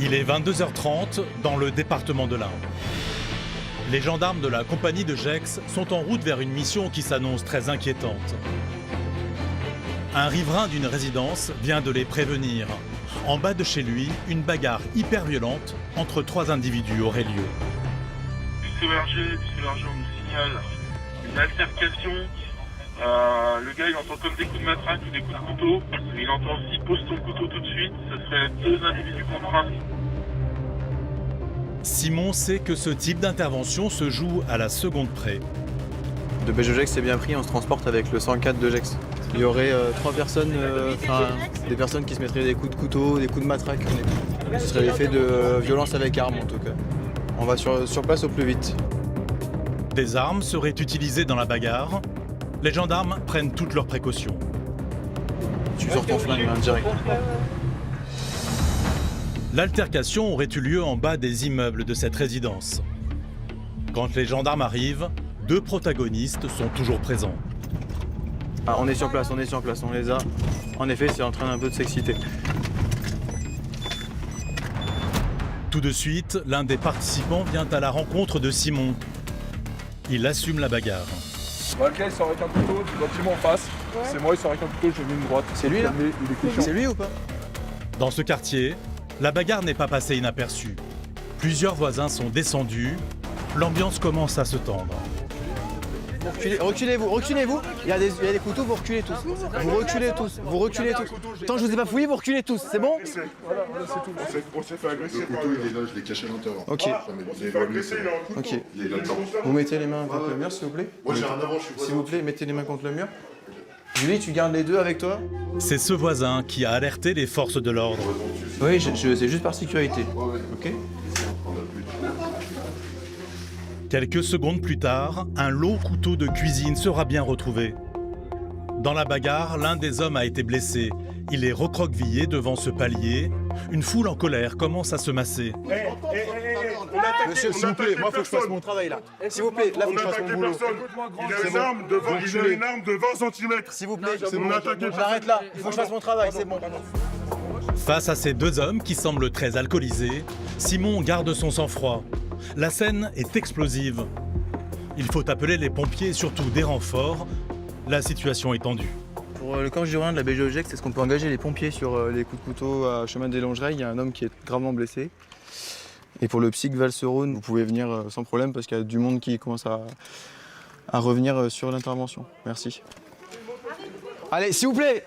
Il est 22h30 dans le département de l'Ain. Les gendarmes de la compagnie de Gex sont en route vers une mission qui s'annonce très inquiétante. Un riverain d'une résidence vient de les prévenir. En bas de chez lui, une bagarre hyper violente entre 3 individus aurait lieu. Du Sauverger, on nous signale une altercation. Le gars il entend comme des coups de matraque ou des coups de couteau. Il entend aussi pose ton couteau tout de suite. Ce serait 2 individus contre un. Simon sait que ce type d'intervention se joue à la seconde près. De Gex c'est bien pris, on se transporte avec le 104 de Gex. Il y aurait 3 personnes, des personnes qui se mettraient des coups de couteau, des coups de matraque. Ce serait l'effet de violence avec arme en tout cas. On va sur place au plus vite. Des armes seraient utilisées dans la bagarre. Les gendarmes prennent toutes leurs précautions. Tu sors ton flingue, hein, direct. L'altercation aurait eu lieu en bas des immeubles de cette résidence. Quand les gendarmes arrivent, 2 protagonistes sont toujours présents. Ah, on est sur place, on les a. En effet, c'est en train un peu de s'exciter. Tout de suite, l'un des participants vient à la rencontre de Simon. Il assume la bagarre. Le gars il sort avec un couteau du bâtiment en face. Ouais. C'est moi, il sort avec un couteau, j'ai mis une droite. C'est lui là? C'est lui ou pas? Dans ce quartier, la bagarre n'est pas passée inaperçue. Plusieurs voisins sont descendus. L'ambiance commence à se tendre. Reculez-vous. Il y a des couteaux, vous reculez tous. Vous reculez tous. Tant que je vous ai pas fouillé, vous reculez tous, c'est bon? Voilà, c'est tout. On s'est fait agresser. Le couteau, il est là, je l'ai caché à l'intérieur. Ok. On s'est fait agresser, il a un couteau. Ok. Il est là-dedans. Vous mettez les mains contre le mur, s'il vous plaît? Moi, j'ai un avant, je suis S'il vous plaît, mettez les mains contre le mur. Julie, tu gardes les 2 avec toi? C'est ce voisin qui a alerté les forces de l'ordre. Oui, c'est juste par sécurité. Ok. Quelques secondes plus tard, un long couteau de cuisine sera bien retrouvé. Dans la bagarre, l'un des hommes a été blessé. Il est recroquevillé devant ce palier. Une foule en colère commence à se masser. Monsieur, s'il vous plaît, moi faut que je fasse mon travail là. S'il vous plaît, là faut que je fasse mon boulot. Il a une arme de 20 cm. S'il vous plaît, On j'arrête là. Il faut que je fasse mon travail, c'est bon. Face à ces 2 hommes qui semblent très alcoolisés, Simon garde son sang-froid. La scène est explosive. Il faut appeler les pompiers et surtout des renforts. La situation est tendue. Pour le camp Gironde de la BGEGEX, est-ce qu'on peut engager les pompiers sur les coups de couteau à chemin des Longereilles? Il y a un homme qui est gravement blessé. Et pour le psych Val-Seronne, vous pouvez venir sans problème parce qu'il y a du monde qui commence à revenir sur l'intervention. Merci. Allez, s'il vous plaît.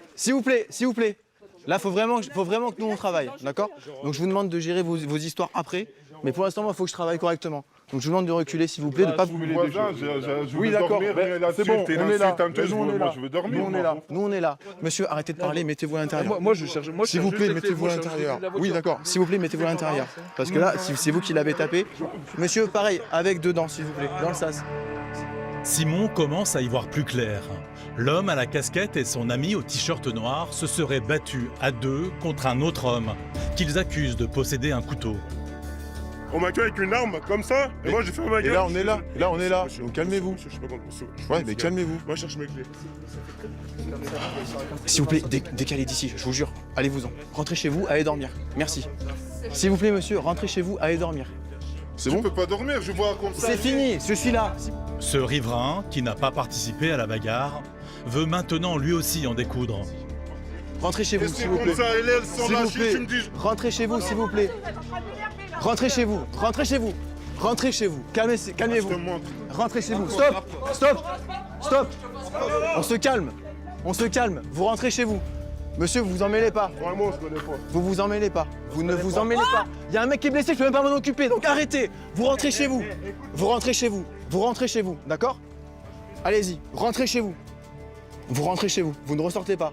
Là, faut vraiment que nous on travaille, d'accord? Donc je vous demande de gérer vos histoires après. Mais pour l'instant, moi, il faut que je travaille correctement. Donc je vous demande de reculer, s'il vous plaît, de pas vous... Oui, d'accord, c'est bon, on est là. Nous, on est là. Monsieur, arrêtez de parler, mettez-vous à l'intérieur. Moi, je cherche. S'il vous plaît, mettez-vous à l'intérieur. Oui, d'accord. S'il vous plaît, mettez-vous à l'intérieur. Parce que là, si c'est vous qui l'avez tapé. Monsieur, pareil, avec dedans, s'il vous plaît, dans le sas. Simon commence à y voir plus clair. L'homme à la casquette et son ami au t-shirt noir se seraient battus à 2 contre un autre homme qu'ils accusent de posséder un couteau. On m'accueille avec une arme comme ça, et moi j'ai fait ma gueule. Et là, on est là. Donc calmez-vous. Ouais, mais calmez-vous. Moi, je cherche mes clés. S'il vous plaît, décalez d'ici, je vous jure. Allez-vous-en. Rentrez chez vous, allez dormir. Merci. S'il vous plaît, monsieur, rentrez chez vous, allez dormir. C'est bon? Je peux pas dormir, je vois comme ça. C'est fini, je suis là. Ce riverain, qui n'a pas participé à la bagarre, veut maintenant lui aussi en découdre. Rentrez chez vous, s'il vous plaît. Comme ça, elle sont S'il vous lâchées, plaît. tu me dis. Rentrez chez vous, s'il vous plaît. Rentrez chez vous. Calmez-vous. Je te montre. Rentrez chez vous. Stop. On se calme. Vous rentrez chez vous. Monsieur, vous vous en mêlez pas. Vraiment, je connais pas. Vous vous en mêlez pas. Vous ne vous en mêlez pas. Il y a un mec qui est blessé, je peux même pas m'en occuper. Donc arrêtez. Vous rentrez chez vous. Vous rentrez chez vous. D'accord? Allez-y. Rentrez chez vous. Vous rentrez chez vous. Vous ne ressortez pas.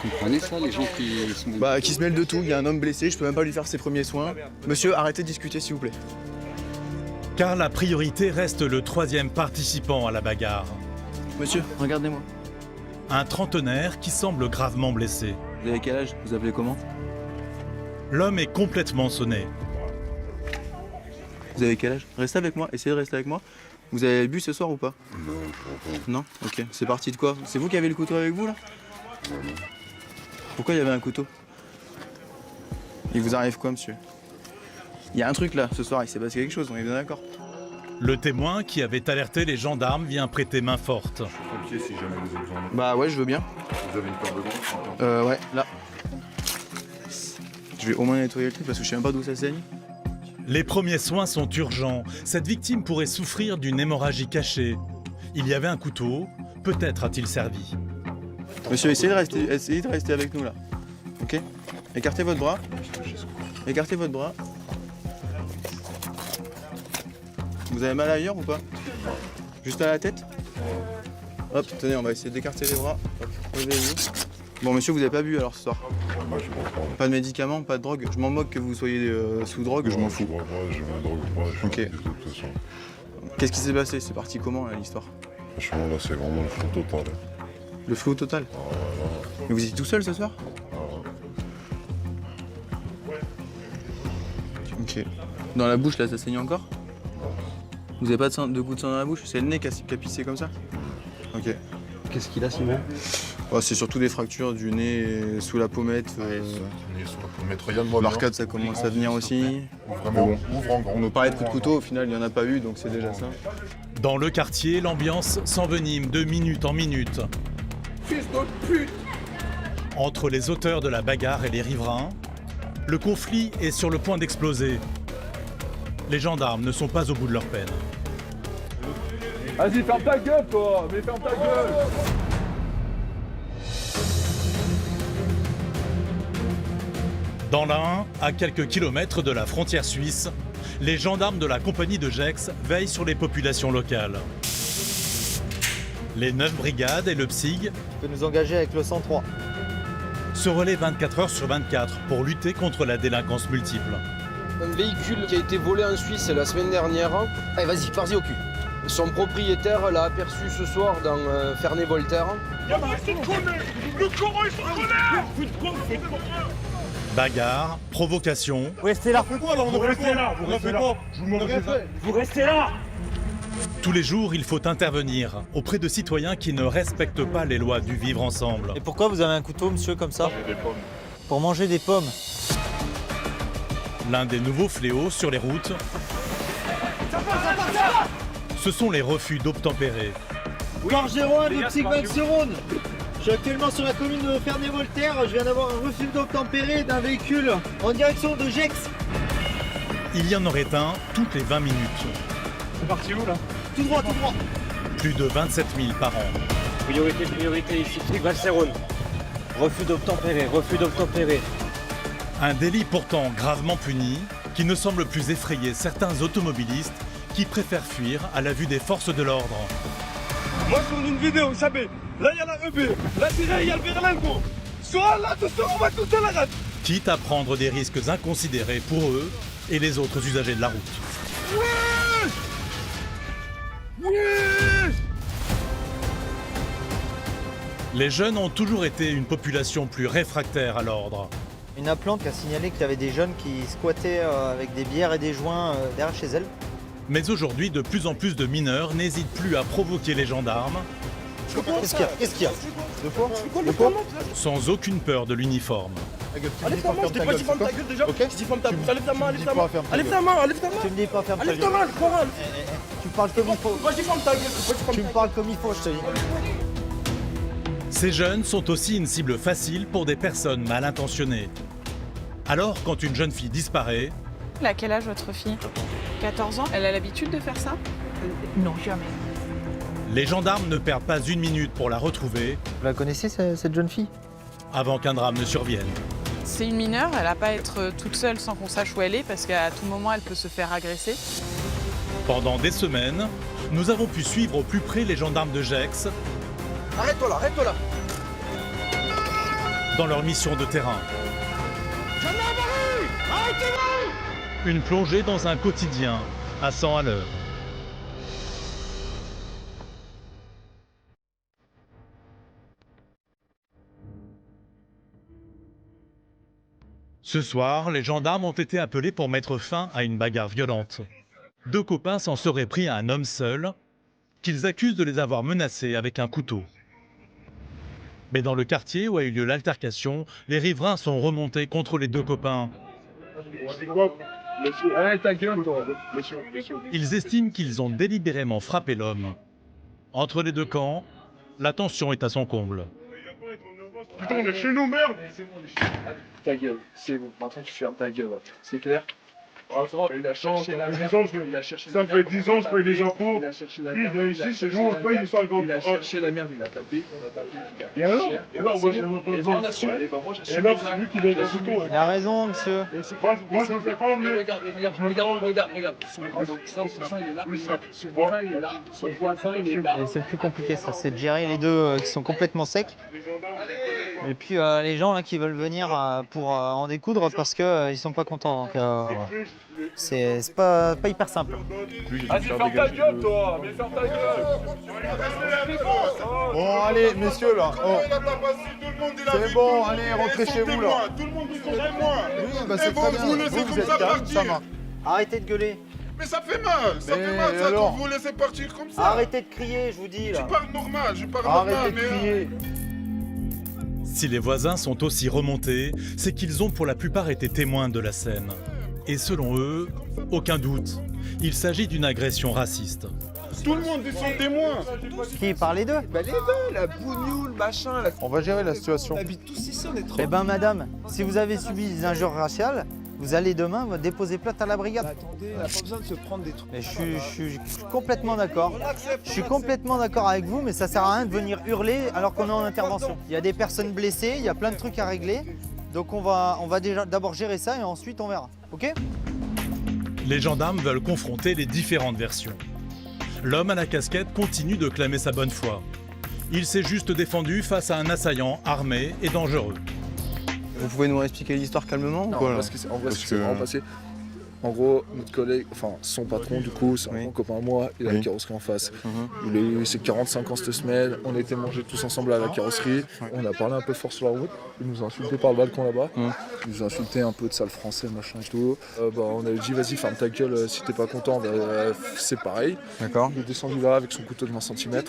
Vous comprenez ça, les gens qui se mêlent Qui se mêlent de tout. Il y a un homme blessé, je peux même pas lui faire ses premiers soins. Monsieur, arrêtez de discuter, s'il vous plaît. Car la priorité reste le 3e participant à la bagarre. Monsieur, regardez-moi. Un trentenaire qui semble gravement blessé. Vous avez quel âge? Vous appelez comment? L'homme est complètement sonné. Vous avez quel âge? Restez avec moi, essayez de rester avec moi. Vous avez bu ce soir ou pas? Non. Ok. C'est parti de quoi? C'est vous qui avez le couteau avec vous là? Pourquoi il y avait un couteau? Il vous arrive quoi, monsieur? Il y a un truc là, ce soir, il s'est passé quelque chose, on est bien d'accord? Le témoin qui avait alerté les gendarmes vient prêter main forte. Pompier, si jamais vous avez besoin de... Bah ouais, je veux bien. Vous avez une paire de gants? Ouais, là. Je vais au moins nettoyer le truc parce que je sais même pas d'où ça saigne. Les premiers soins sont urgents. Cette victime pourrait souffrir d'une hémorragie cachée. Il y avait un couteau, peut-être a-t-il servi. Monsieur, essayez de rester avec nous là. Ok? Écartez votre bras. Écartez votre bras. Vous avez mal ailleurs ou pas? Juste à la tête? Hop, tenez, on va essayer d'écarter les bras. Hop, levez-vous. Bon, monsieur, vous n'avez pas bu alors ce soir? Moi, je m'en prends. Pas de médicaments, pas de drogue? Je m'en moque que vous soyez sous drogue, je m'en fous. Moi, je m'en drogue pas, je Ok. suis de toute façon. Qu'est-ce qui s'est passé? C'est parti comment là, l'histoire? Franchement, là, c'est vraiment le flou total. Le flou total? Mais vous étiez tout seul ce soir? Ok. Dans la bouche là, ça saigne encore? Vous avez pas de gouttes de sang dans la bouche? C'est le nez qui a pissé comme ça? Ok. Qu'est-ce qu'il a, Simon? Ouais, c'est surtout des fractures du nez sous la pommette. L'arcade, ça commence à venir aussi. Vraiment, ouvre en grand. On nous parlait de coups de couteau, au final, il n'y en a pas eu, donc c'est déjà ça. Dans le quartier, l'ambiance s'envenime de minute en minute. Fils de pute! Entre les auteurs de la bagarre et les riverains, le conflit est sur le point d'exploser. Les gendarmes ne sont pas au bout de leur peine. Vas-y, ferme ta gueule, toi! Mais ferme ta gueule! Dans l'Ain, à quelques kilomètres de la frontière suisse, les gendarmes de la compagnie de Gex veillent sur les populations locales. Les 9 brigades et le PSIG peut nous engager avec le 103. se relaient 24 heures sur 24 pour lutter contre la délinquance multiple. Un véhicule qui a été volé en Suisse la semaine dernière. Allez, vas-y, pars-y au cul. Son propriétaire l'a aperçu ce soir dans Ferney-Voltaire. Bagarre, provocation, Vous restez là. Vous restez là! Vous restez là! tous les jours il faut intervenir auprès de citoyens qui ne respectent pas les lois du vivre ensemble. Et pourquoi vous avez un couteau, monsieur, comme ça? Pour manger des pommes. L'un des nouveaux fléaux sur les routes, ce sont les refus d'obtempérer. Par Jérôme de Psych Valserone. Je suis actuellement sur la commune de Ferney-Voltaire. Je viens d'avoir un refus d'obtempérer d'un véhicule en direction de Gex. Il y en aurait un toutes les 20 minutes. C'est parti où là? Tout droit, tout droit. Plus de 27 000 par an. Priorité ici, Valserone. Refus d'obtempérer, refus d'obtempérer. Un délit pourtant gravement puni, qui ne semble plus effrayer certains automobilistes qui préfèrent fuir à la vue des forces de l'ordre. Moi, je tourne une vidéo, vous savez. Là, il y a la EB. Là, il y a le Berlingo. Soit là, tout ça, on va tout à la rate. Quitte à prendre des risques inconsidérés pour eux et les autres usagers de la route. Les jeunes ont toujours été une population plus réfractaire à l'ordre. Une appelante qui a signalé qu'il y avait des jeunes qui squattaient avec des bières et des joints derrière chez elle. Mais aujourd'hui, de plus en plus de mineurs n'hésitent plus à provoquer les gendarmes Qu'est-ce qu'il y a? De quoi? sans aucune peur de l'uniforme. Allez ta main, je dis pas ferme ta gueule déjà. Je dis ferme ta bouche, allez ta main, allez ta main. Allez ta main, allez ta main. Tu me dis pas ferme ta Allez ta gueule. main, je crois. Tu parles comme il faut. Moi, je dis ferme ta gueule. Tu me parles comme il faut, je te dis. Ces jeunes sont aussi une cible facile pour des personnes mal intentionnées. Alors, quand une jeune fille disparaît, Elle a quel âge votre fille? 14 ans. Elle a l'habitude de faire ça? Non, jamais. les gendarmes ne perdent pas une minute pour la retrouver Vous la connaissez, cette jeune fille? avant qu'un drame ne survienne. C'est une mineure, elle n'a pas à être toute seule sans qu'on sache où elle est parce qu'à tout moment elle peut se faire agresser. Pendant des semaines, nous avons pu suivre au plus près les gendarmes de Gex Arrête-toi là, arrête-toi là. dans leur mission de terrain. Une plongée dans un quotidien à 100 à l'heure. Ce soir, les gendarmes ont été appelés pour mettre fin à une bagarre violente. Deux copains s'en seraient pris à un homme seul, qu'ils accusent de les avoir menacés avec un couteau. Mais dans le quartier où a eu lieu l'altercation, les riverains sont remontés contre les deux copains Allez, ta gueule, toi. Ils estiment qu'ils ont délibérément frappé l'homme. Entre les deux camps, la tension est à son comble. Putain, on est chez nous, merde. Ta gueule, c'est bon. Maintenant, tu fermes ta gueule. C'est clair? Il a cherché la merde. Ça fait 10 ans, je paye les impôts. Il a cherché la merde. Ici, c'est nous, on paye les 50. Il a cherché la merde, il a tapé. Et alors, moi, j'ai un assume. Et là, c'est lui qui va le couteau. Il a raison, monsieur. Moi, je ne fais pas, mais. Et c'est plus compliqué ça, c'est de gérer les deux qui sont complètement secs. Et puis les gens là qui veulent venir pour en découdre parce que ils sont pas contents. Donc c'est pas hyper simple. Vas-y, ferme ta gueule, toi. Mais ferme ta gueule. Bon, allez, messieurs, là. Oh. C'est bon, allez, rentrez chez vous, là. Tout le monde est contre moi. Oui, bah c'est très bien. Vous êtes calme, ça va. Arrêtez de gueuler. Mais ça fait mal, ça fait mal, ça, quand vous laissez partir comme ça. Arrêtez de crier, je vous dis là. Je parle normal, Arrêtez de crier. Si les voisins sont aussi remontés, c'est qu'ils ont pour la plupart été témoins de la scène. Et selon eux, aucun doute, il s'agit d'une agression raciste. Tout le monde est son témoin. Qui par les deux? Bah les deux, la bougnoule, machin, la... On va gérer la situation. On habite tous ici, on est trop... Eh ben madame, si vous avez subi des injures raciales, vous allez demain déposer plainte à la brigade. Attendez, on n'a pas besoin de se prendre des trucs. Mais je suis complètement d'accord. Je suis complètement d'accord avec vous, mais ça sert à rien de venir hurler alors qu'on est en intervention. Il y a des personnes blessées, il y a plein de trucs à régler. Donc on va déjà d'abord gérer ça et ensuite on verra. Ok? Les gendarmes veulent confronter les différentes versions. L'homme à la casquette continue de clamer sa bonne foi. Il s'est juste défendu face à un assaillant armé et dangereux. Vous pouvez nous expliquer l'histoire calmement ou Non, quoi, là parce que en vrai, ce qui s'est vraiment passé, en gros, notre collègue, enfin son patron du coup, c'est un bon copain à moi, il a la carrosserie en face. Il a eu ses 45 ans cette semaine, on était mangés tous ensemble à la carrosserie, on a parlé un peu fort sur la route, il nous a insulté par le balcon là-bas, il nous a insulté un peu de sale français, machin et tout. On a dit vas-y ferme ta gueule si t'es pas content, c'est pareil. D'accord. Il est descendu là avec son couteau de 20 cm.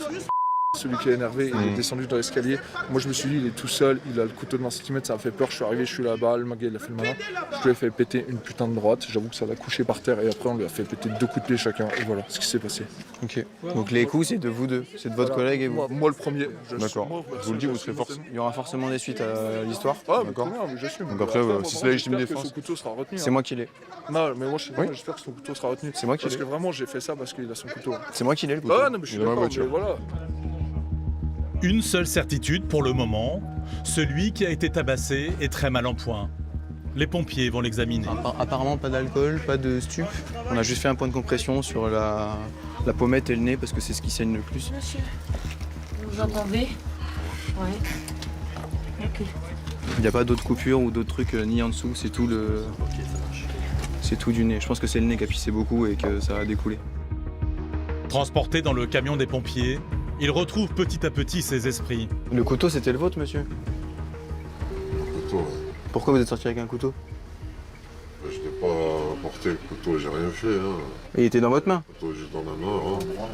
Celui qui est énervé, il est descendu dans l'escalier. Moi je me suis dit, il est tout seul, il a le couteau de 20 cm, ça m'a fait peur. Je suis arrivé, je suis là-bas, le gars il a fait le malin. Je lui ai fait péter une putain de droite, j'avoue que ça l'a couché par terre et après on lui a fait péter 2 coups de pied chacun. Et voilà ce qui s'est passé. Ok. Donc les coups c'est de vous deux, c'est de votre collègue et vous. Moi le premier. D'accord. Je vous le dis, vous serez il y aura forcément des suites à l'histoire. Ah, d'accord. Mais j'assume. Donc après, si c'est la légitime défense. Son couteau sera retenu. C'est moi qui l'ai. Non, mais moi j'espère que son couteau sera retenu. C'est moi qui l'ai. Parce que vraiment j'ai fait ça parce qu'il a son couteau. C'est moi qui l'ai le couteau. Ah non mais je suis d'accord, mais voilà. Une seule certitude pour le moment, celui qui a été tabassé est très mal en point. Les pompiers vont l'examiner. Apparemment pas d'alcool, pas de stup. On a juste fait un point de compression sur la pommette et le nez parce que c'est ce qui saigne le plus. Monsieur, vous entendez? Ouais. Ok. Il n'y a pas d'autres coupures ou d'autres trucs ni en dessous, c'est tout c'est tout du nez. Je pense que c'est le nez qui a pissé beaucoup et que ça a découlé. Transporté dans le camion des pompiers, il retrouve petit à petit ses esprits. Le couteau, c'était le vôtre, monsieur? Le couteau, ouais. Pourquoi vous êtes sorti avec un couteau? Je n'ai pas porté le couteau, j'ai rien fait. Hein. Et il était dans votre main? Le couteau, juste dans la main. Hein.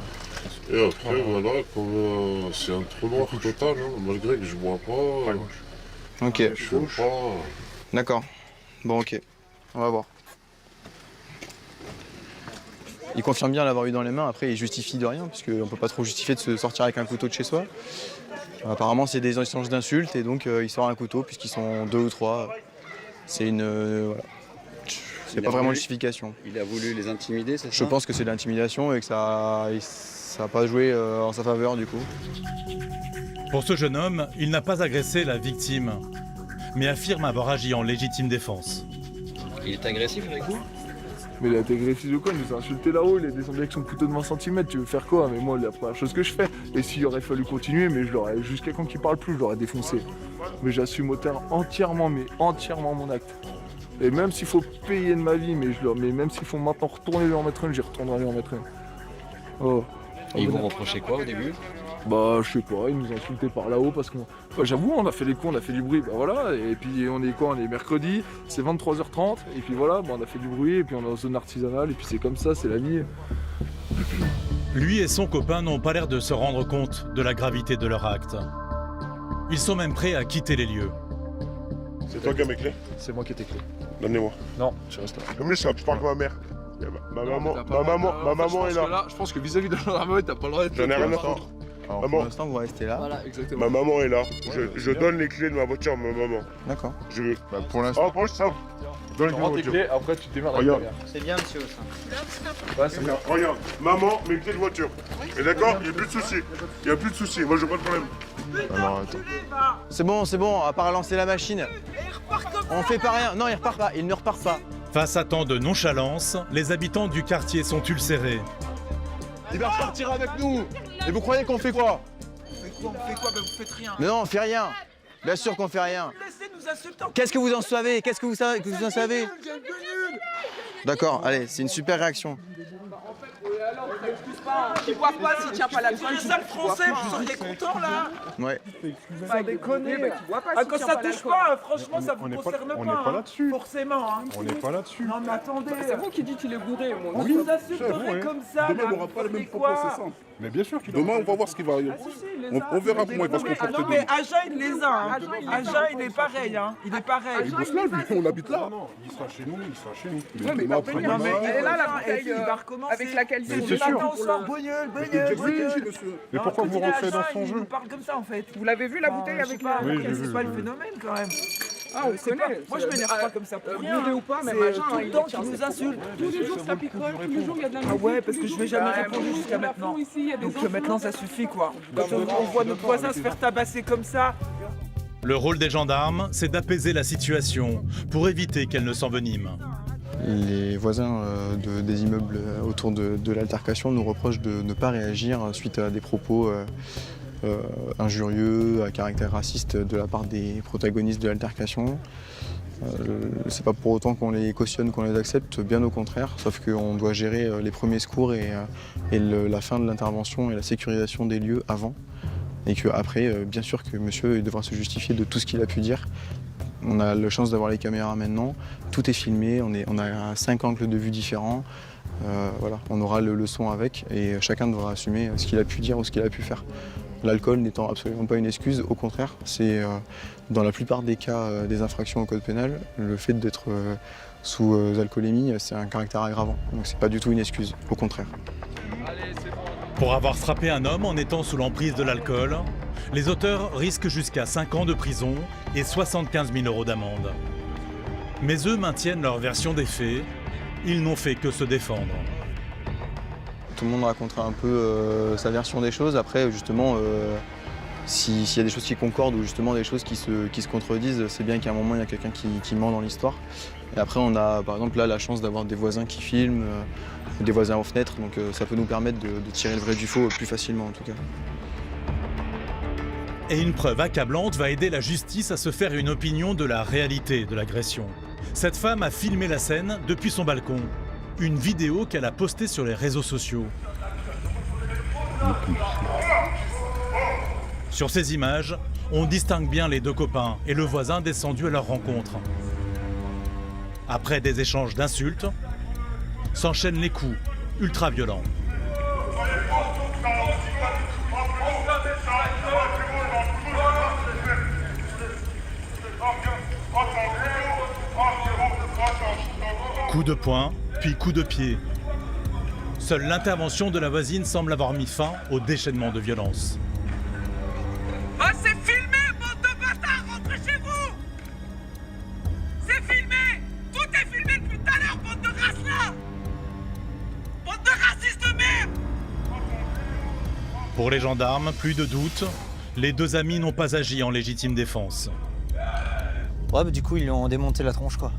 Et après, voilà, comme c'est un trou noir total, hein, malgré que je bois pas. Ok. Je fume pas. D'accord. Bon, ok. On va voir. Il confirme bien l'avoir eu dans les mains, après il justifie de rien, puisqu'on ne peut pas trop justifier de se sortir avec un couteau de chez soi. Apparemment c'est des échanges d'insultes et donc il sort un couteau puisqu'ils sont 2 ou 3. C'est une... voilà. C'est pas vraiment une justification. Il a voulu les intimider, c'est ça? Je pense que c'est de l'intimidation et que ça n'a pas joué en sa faveur du coup. Pour ce jeune homme, il n'a pas agressé la victime, mais affirme avoir agi en légitime défense. Il est agressif avec vous? Mais il a été agressif de quoi? Il nous a insulté là-haut, il est descendu avec son couteau de 20 cm, tu veux faire quoi? Mais moi, la première chose que je fais, et s'il aurait fallu continuer, mais je l'aurais, jusqu'à quand il parle plus, je l'aurais défoncé. Mais j'assume entièrement mon acte. Et même s'il faut payer de ma vie, mais même s'il faut maintenant retourner lui en mettre une, j'y retournerai lui en mettre une. Oh. Et ils vous reprochaient quoi au début? Bah je sais pas, ils nous ont insultés par là-haut parce que j'avoue on a fait les cons, on a fait du bruit, bah voilà, et puis on est quoi, on est mercredi, c'est 23h30, et puis voilà, bah, on a fait du bruit, et puis on est en zone artisanale, et puis c'est comme ça, c'est la vie. Lui et son copain n'ont pas l'air de se rendre compte de la gravité de leur acte. Ils sont même prêts à quitter les lieux. C'est toi qui as mes clés? C'est moi qui ai tes clés. Donnez-moi. Non, tu restes là. Comme ça, je parle avec ma mère. Ma maman est là. Je pense que vis-à-vis de la gendarmerie, t'as pas le droit d'être là. J'en ai rien à foutre. Alors, Maman. pour l'instant, vous restez là. Voilà, exactement. Ma maman est là. Je donne les clés de ma voiture à ma maman. D'accord. Je... Bah, pour l'instant. Oh, pour ça. Donne Tu les rends tes voitures. clés, après tu démarres la Regarde. caméra. C'est bien, monsieur, ça. Ouais, c'est bien. Regarde, maman, mes clés de voiture. Et d'accord? Il n'y a plus de soucis. Il n'y a plus de soucis. Moi, je pas de problème. Alors, attends. C'est bon, à part lancer la machine. On fait pas rien. Non, il repart pas, il ne repart pas. Face à tant de nonchalance, les habitants du quartier sont ulcérés. Il va repartir avec nous. Et vous croyez qu'on fait quoi? On fait quoi? Vous faites rien. Mais non, on fait rien. Bien sûr qu'on fait rien. Laissez-nous insulter. Qu'est-ce que vous en savez? Qu'est-ce que vous savez? Que vous en savez? D'accord, allez, c'est une super réaction. Qui boit pas s'il tient pas la dessus. Les sales français, vous seriez contents là? Ouais. Pas déconner. Quand ça touche pas, franchement, ça vous concerne pas. On n'est pas là-dessus. Forcément. On n'est pas là-dessus. Non mais attendez. C'est vous qui dites qu'il est bourré, moi. On vous insulterait comme ça. Demain, on n'aura pas les mêmes propos, c'est simple. Mais bien sûr qu'il Demain, on va voir ce qui va arriver. On verra comment il va se comporter. Non mais Aja il les a. Aja il est pareil. Il est pareil. Il bosse là, lui. On habite là. Non, il sera chez nous, il sera chez nous. Ouais, mais il va venir. Non mais Elle est là, la bouteille il va recommencer. avec laquelle Mais ils c'est sont sûr. là. On sort bognole. Mais pourquoi vous rentrez dans son jeu? Il parle comme ça en fait. Vous l'avez vu la bouteille avec la. Oui, j'ai C'est vu. pas le phénomène quand même. Ah, on connaît. Moi je m'énerve pas comme ça pour rien. Bourré ou pas, même C'est Aja, tout le il temps tient qu'il ses nous insulte. Tous les jours ça picole, tous les jours il y a de la Ah ouais, parce que je vais jamais répondre jusqu'à maintenant. Donc maintenant ça suffit quoi. Quand on voit notre voisin se faire tabasser comme ça. Le rôle des gendarmes, c'est d'apaiser la situation pour éviter qu'elle ne s'envenime. Les voisins des immeubles autour de l'altercation nous reprochent de ne pas réagir suite à des propos injurieux, à caractère raciste de la part des protagonistes de l'altercation. C'est pas pour autant qu'on les cautionne, qu'on les accepte, bien au contraire, sauf qu'on doit gérer les premiers secours et la fin de l'intervention et la sécurisation des lieux avant. Et qu'après, bien sûr que monsieur il devra se justifier de tout ce qu'il a pu dire. On a la chance d'avoir les caméras maintenant, tout est filmé, on a 5 angles de vue différents. Voilà, on aura le son avec et chacun devra assumer ce qu'il a pu dire ou ce qu'il a pu faire. L'alcool n'étant absolument pas une excuse, au contraire, c'est dans la plupart des cas des infractions au code pénal, le fait d'être sous alcoolémie, c'est un caractère aggravant. Donc c'est pas du tout une excuse, au contraire. Pour avoir frappé un homme en étant sous l'emprise de l'alcool, les auteurs risquent jusqu'à 5 ans de prison et 75 000 € d'amende. Mais eux maintiennent leur version des faits, ils n'ont fait que se défendre. Tout le monde racontera un peu sa version des choses. Après, justement, s'il y a des choses qui concordent ou justement des choses qui se contredisent, c'est bien qu'à un moment, il y a quelqu'un qui ment dans l'histoire. Et après, on a par exemple là la chance d'avoir des voisins qui filment, des voisins aux fenêtres, donc ça peut nous permettre de tirer le vrai du faux plus facilement en tout cas. Et une preuve accablante va aider la justice à se faire une opinion de la réalité de l'agression. Cette femme a filmé la scène depuis son balcon. Une vidéo qu'elle a postée sur les réseaux sociaux. Sur ces images, on distingue bien les deux copains et le voisin descendu à leur rencontre. Après des échanges d'insultes, s'enchaînent les coups ultra violents. Coup de poing, puis coup de pied. Seule l'intervention de la voisine semble avoir mis fin au déchaînement de violence. Ah, c'est filmé, bande de bâtards, rentrez chez vous! C'est filmé! Tout est filmé depuis tout à l'heure, bande de races là! Bande de racistes de merde! Pour les gendarmes, plus de doute, les deux amis n'ont pas agi en légitime défense. Ouais, bah du coup, ils lui ont démonté la tronche, quoi.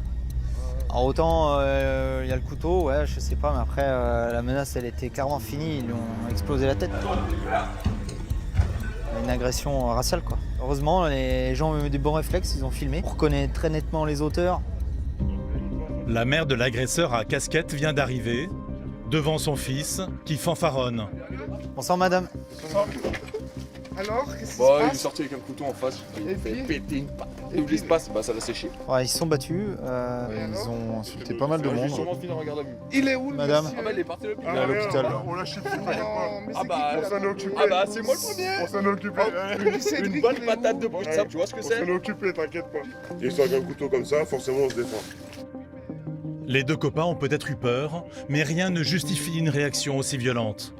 Alors autant, il y a le couteau, ouais, je sais pas, mais après, la menace, elle était clairement finie, ils lui ont explosé la tête. Une agression raciale, quoi. Heureusement, les gens ont eu des bons réflexes, ils ont filmé. On reconnaît très nettement les auteurs. La mère de l'agresseur à casquette vient d'arriver, devant son fils, qui fanfaronne. Bonsoir, madame. Alors, qu'est-ce qui Bah, se il est passe? sorti avec un couteau en face, il Et fait puis péter une patte. Et Et puis l'espace, bah ça l'a séché. Ouais, ils se sont battus. Ils ont insulté pas mal de Je vais monde. sûrement finir en garde à vue. Il est où, le Madame. monsieur? Ah bah il est parti le plus. Il est à l'hôpital. On l'a chipé, t'inquiète pas. Mais Ah c'est bah, qui qui On l'a s'en est occupé. Ah bah c'est moi le premier. On s'en est occupé. Cédric, Une bonne il est patate où? de brûle, ça, tu vois ce que On c'est? s'en est occupé, t'inquiète pas. Et soit avec un couteau comme ça, forcément on se défend. Les deux copains ont peut-être eu peur, mais rien ne justifie une réaction aussi violente.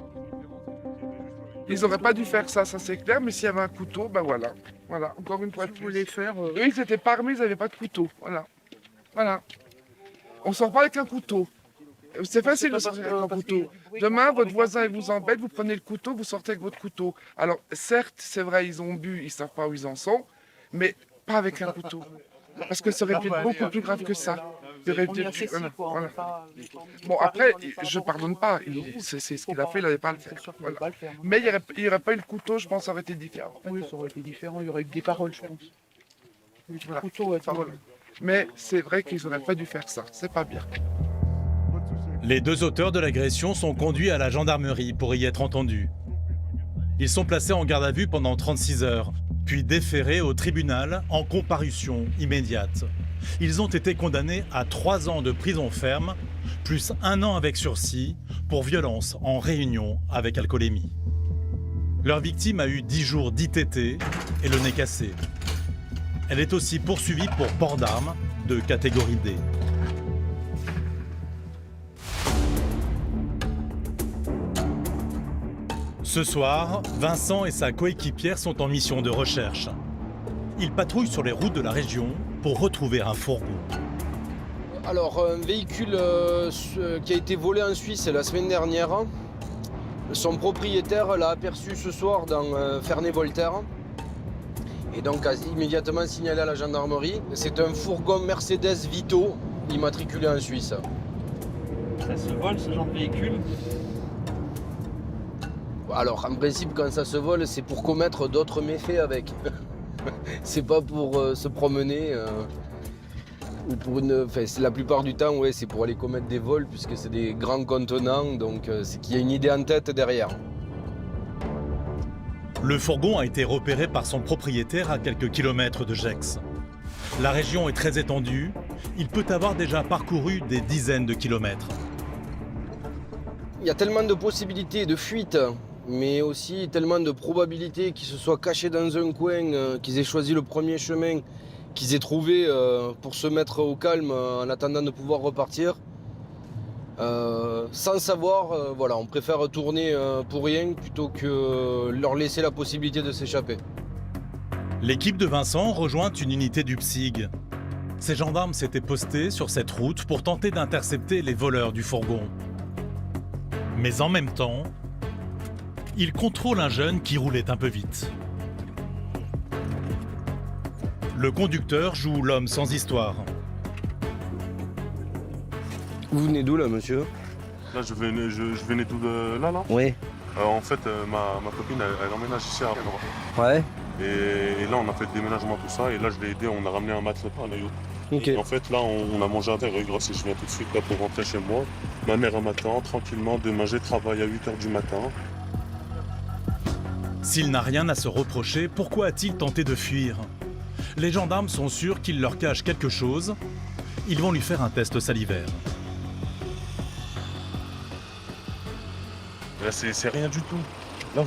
Ils auraient pas dû faire ça, ça c'est clair, mais s'il y avait un couteau, ben voilà. Voilà, encore une fois de plus. faire. Eux, ils étaient pas armés, ils n'avaient pas de couteau. Voilà. Voilà. On sort pas avec un couteau. C'est facile de sortir avec un couteau. Demain, votre voisin il vous embête, vous prenez le couteau, vous sortez avec votre couteau. Alors, certes, c'est vrai, ils ont bu, ils savent pas où ils en sont, mais pas avec un couteau. Parce que ça aurait pu être beaucoup plus grave que ça. Il aurait pu être- voilà. Bon, après, je pardonne pas. C'est ce qu'il a fait, il n'avait pas à le faire. Voilà. Mais il n'y aurait pas eu le couteau, je pense, ça aurait été différent. Oui, ça aurait été différent, il y aurait eu des paroles, je pense. Voilà. Couteau, ouais, Enfin, voilà. Mais c'est vrai qu'ils n'auraient pas dû faire ça. C'est pas bien. Les deux auteurs de l'agression sont conduits à la gendarmerie pour y être entendus. Ils sont placés en garde à vue pendant 36 heures, puis déférés au tribunal en comparution immédiate. Ils ont été condamnés à 3 ans de prison ferme, plus 1 an avec sursis, pour violence en réunion avec alcoolémie. Leur victime a eu 10 jours d'ITT et le nez cassé. Elle est aussi poursuivie pour port d'armes de catégorie D. Ce soir, Vincent et sa coéquipière sont en mission de recherche. Ils patrouillent sur les routes de la région pour retrouver un fourgon. Alors, un véhicule qui a été volé en Suisse la semaine dernière. Son propriétaire l'a aperçu ce soir dans Ferney-Voltaire. Et donc a immédiatement signalé à la gendarmerie. C'est un fourgon Mercedes Vito immatriculé en Suisse. Ça se vole ce genre de véhicule? Alors en principe quand ça se vole c'est pour commettre d'autres méfaits avec. C'est pas pour se promener. Ou pour une. Enfin, la plupart du temps ouais, c'est pour aller commettre des vols puisque c'est des grands contenants, donc c'est qu'il y a une idée en tête derrière. Le fourgon a été repéré par son propriétaire à quelques kilomètres de Gex. La région est très étendue, il peut avoir déjà parcouru des dizaines de kilomètres. Il y a tellement de possibilités de fuite, mais aussi tellement de probabilités qu'ils se soient cachés dans un coin, qu'ils aient choisi le premier chemin, qu'ils aient trouvé pour se mettre au calme en attendant de pouvoir repartir. Sans savoir, voilà, on préfère tourner pour rien plutôt que leur laisser la possibilité de s'échapper. L'équipe de Vincent rejoint une unité du PSIG. Ces gendarmes s'étaient postés sur cette route pour tenter d'intercepter les voleurs du fourgon. Mais en même temps, ils contrôlent un jeune qui roulait un peu vite. Le conducteur joue l'homme sans histoire. Vous venez d'où là, monsieur? Là je venais tout de là. Oui. En fait ma copine elle emménage ici à Rennes. Ouais. Et là on a fait le déménagement tout ça et là je l'ai aidé, on a ramené un matelas par la yacht. Ok. Et en fait là on a mangé à terre et grâce je viens tout de suite là pour rentrer chez moi. Ma mère un matin, tranquillement, demain j'ai travail à 8h du matin. S'il n'a rien à se reprocher, pourquoi a-t-il tenté de fuir? Les gendarmes sont sûrs qu'il leur cache quelque chose. Ils vont lui faire un test salivaire. Là c'est rien du tout. Là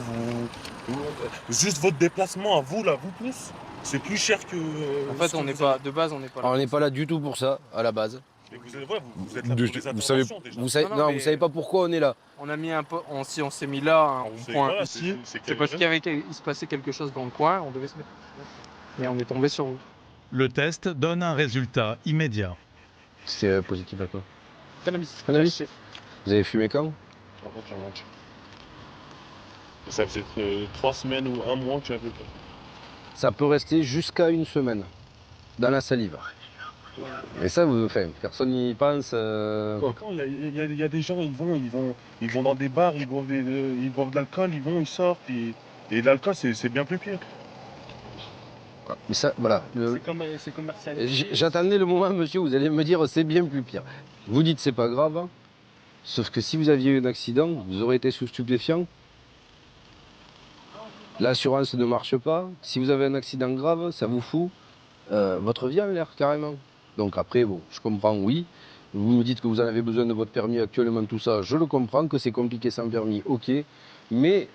juste votre déplacement à vous là, vous tous, c'est plus cher que. En fait, on n'est pas de base, on n'est pas là. On n'est pas là du tout pour ça, à la base. Et vous êtes là pour les Vous savez, interventions, déjà. vous savez pas pourquoi on est là. On a mis on s'est mis là, un point voilà, ici. c'est C'est parce qu'il se passait quelque chose dans le coin, on devait se mettre. Et on est tombé sur vous. Le test donne un résultat immédiat. C'est positif à quoi? Cannabis. Cannabis. Vous avez fumé quand? Ça fait 3 semaines ou 1 mois que j'avais pas. Ça peut rester jusqu'à 1 semaine dans la salive. Et ça, personne n'y pense. Quand il y a des gens, ils vont dans des bars, ils boivent de l'alcool, ils sortent. Et l'alcool, c'est bien plus pire. Mais ça, voilà. C'est commercialisé. J'attendais le moment, monsieur, où vous allez me dire c'est bien plus pire. Vous dites c'est pas grave, hein. Sauf que si vous aviez eu un accident, vous aurez été sous stupéfiant. l'assurance ne marche pas. Si vous avez un accident grave, ça vous fout votre vie en l'air carrément. Donc après, bon, je comprends, oui. Vous me dites que vous en avez besoin de votre permis actuellement, tout ça, je le comprends, que c'est compliqué sans permis, ok. Mais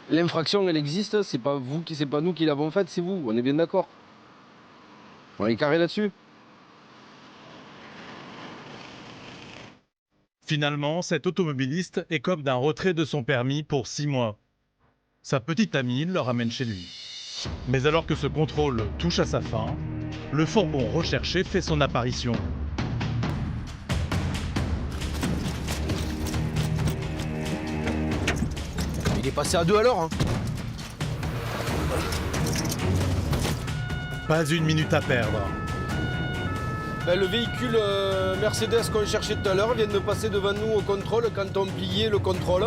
l'infraction, elle existe, c'est pas nous qui l'avons faite, c'est vous, on est bien d'accord. On est carré là-dessus. Finalement, cet automobiliste écope d'un retrait de son permis pour 6 mois. Sa petite amie le ramène chez lui. Mais alors que ce contrôle touche à sa fin, le fourgon recherché fait son apparition. Il est passé à 2 à l'heure. Hein. Pas une minute à perdre. Ben, le véhicule Mercedes qu'on cherchait tout à l'heure vient de passer devant nous au contrôle quand on pliait le contrôle.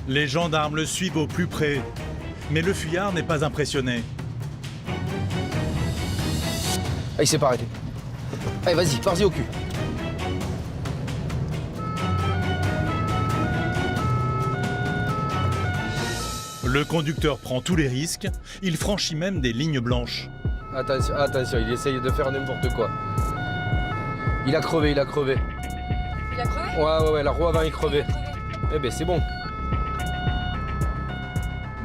Les gendarmes le suivent au plus près. Mais le fuyard n'est pas impressionné. Ah, il s'est pas arrêté. Allez, vas-y, pars-y au cul. Le conducteur prend tous les risques. Il franchit même des lignes blanches. Attention, attention, il essaye de faire n'importe quoi. Il a crevé, il a crevé. Il a crevé? Ouais, la roue avant est crevée. Eh ben, c'est bon.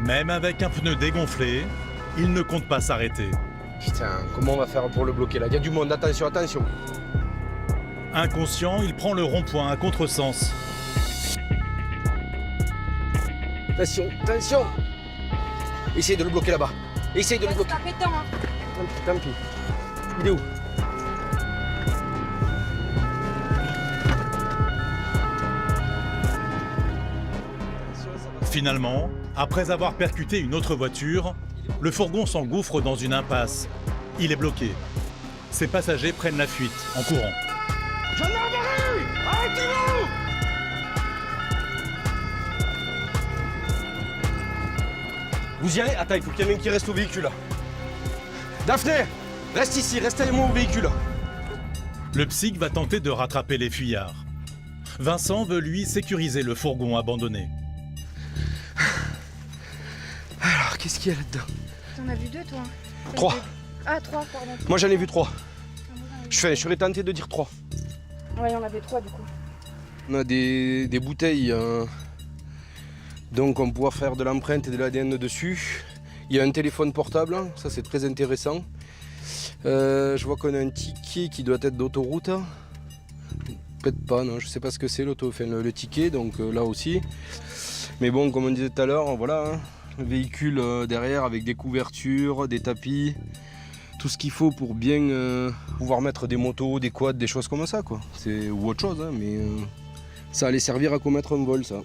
Même avec un pneu dégonflé, il ne compte pas s'arrêter. Putain, comment on va faire pour le bloquer là? Il y a du monde, attention, attention. Inconscient, il prend le rond-point à contresens. Attention, attention. Essaye de le bloquer là-bas. Essaye de le bloquer. Tant pis. Il est où? Finalement, après avoir percuté une autre voiture, le fourgon s'engouffre dans une impasse. Il est bloqué. Ses passagers prennent la fuite en courant. Gendarmerie! Arrêtez-vous! Vous y allez? Attends, il faut qu'il y en ait un qui reste au véhicule là. Daphné! Reste ici, reste avec moi au véhicule. Le psych va tenter de rattraper les fuyards. Vincent veut lui sécuriser le fourgon abandonné. Alors, qu'est-ce qu'il y a là-dedans? T'en as vu 2 toi? 3. Ah 3, pardon. Moi j'en ai vu 3. Je serais tenté de dire 3. Ouais, il y en avait 3 du coup. On a des bouteilles, donc on pourra faire de l'empreinte et de l'ADN dessus. Il y a un téléphone portable, ça c'est très intéressant. Je vois qu'on a un ticket qui doit être d'autoroute. Peut-être pas, non, je sais pas ce que c'est le ticket, donc là aussi. Mais bon, comme on disait tout à l'heure, voilà, hein, le véhicule derrière avec des couvertures, des tapis, tout ce qu'il faut pour bien pouvoir mettre des motos, des quads, des choses comme ça, quoi. Ou autre chose, hein, mais ça allait servir à commettre un vol, ça.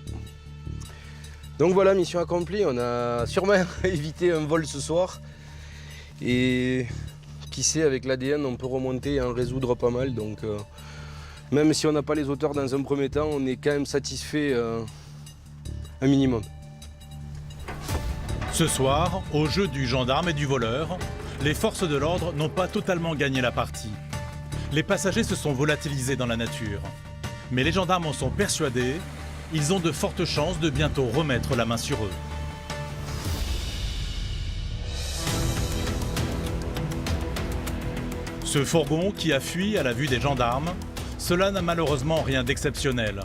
Donc voilà, mission accomplie, on a sûrement évité un vol ce soir. Et qui sait, avec l'ADN, on peut remonter et en résoudre pas mal. Donc même si on n'a pas les auteurs dans un premier temps, on est quand même satisfait un minimum. Ce soir, au jeu du gendarme et du voleur, les forces de l'ordre n'ont pas totalement gagné la partie. Les passagers se sont volatilisés dans la nature. Mais les gendarmes en sont persuadés, ils ont de fortes chances de bientôt remettre la main sur eux. Ce fourgon qui a fui à la vue des gendarmes, cela n'a malheureusement rien d'exceptionnel.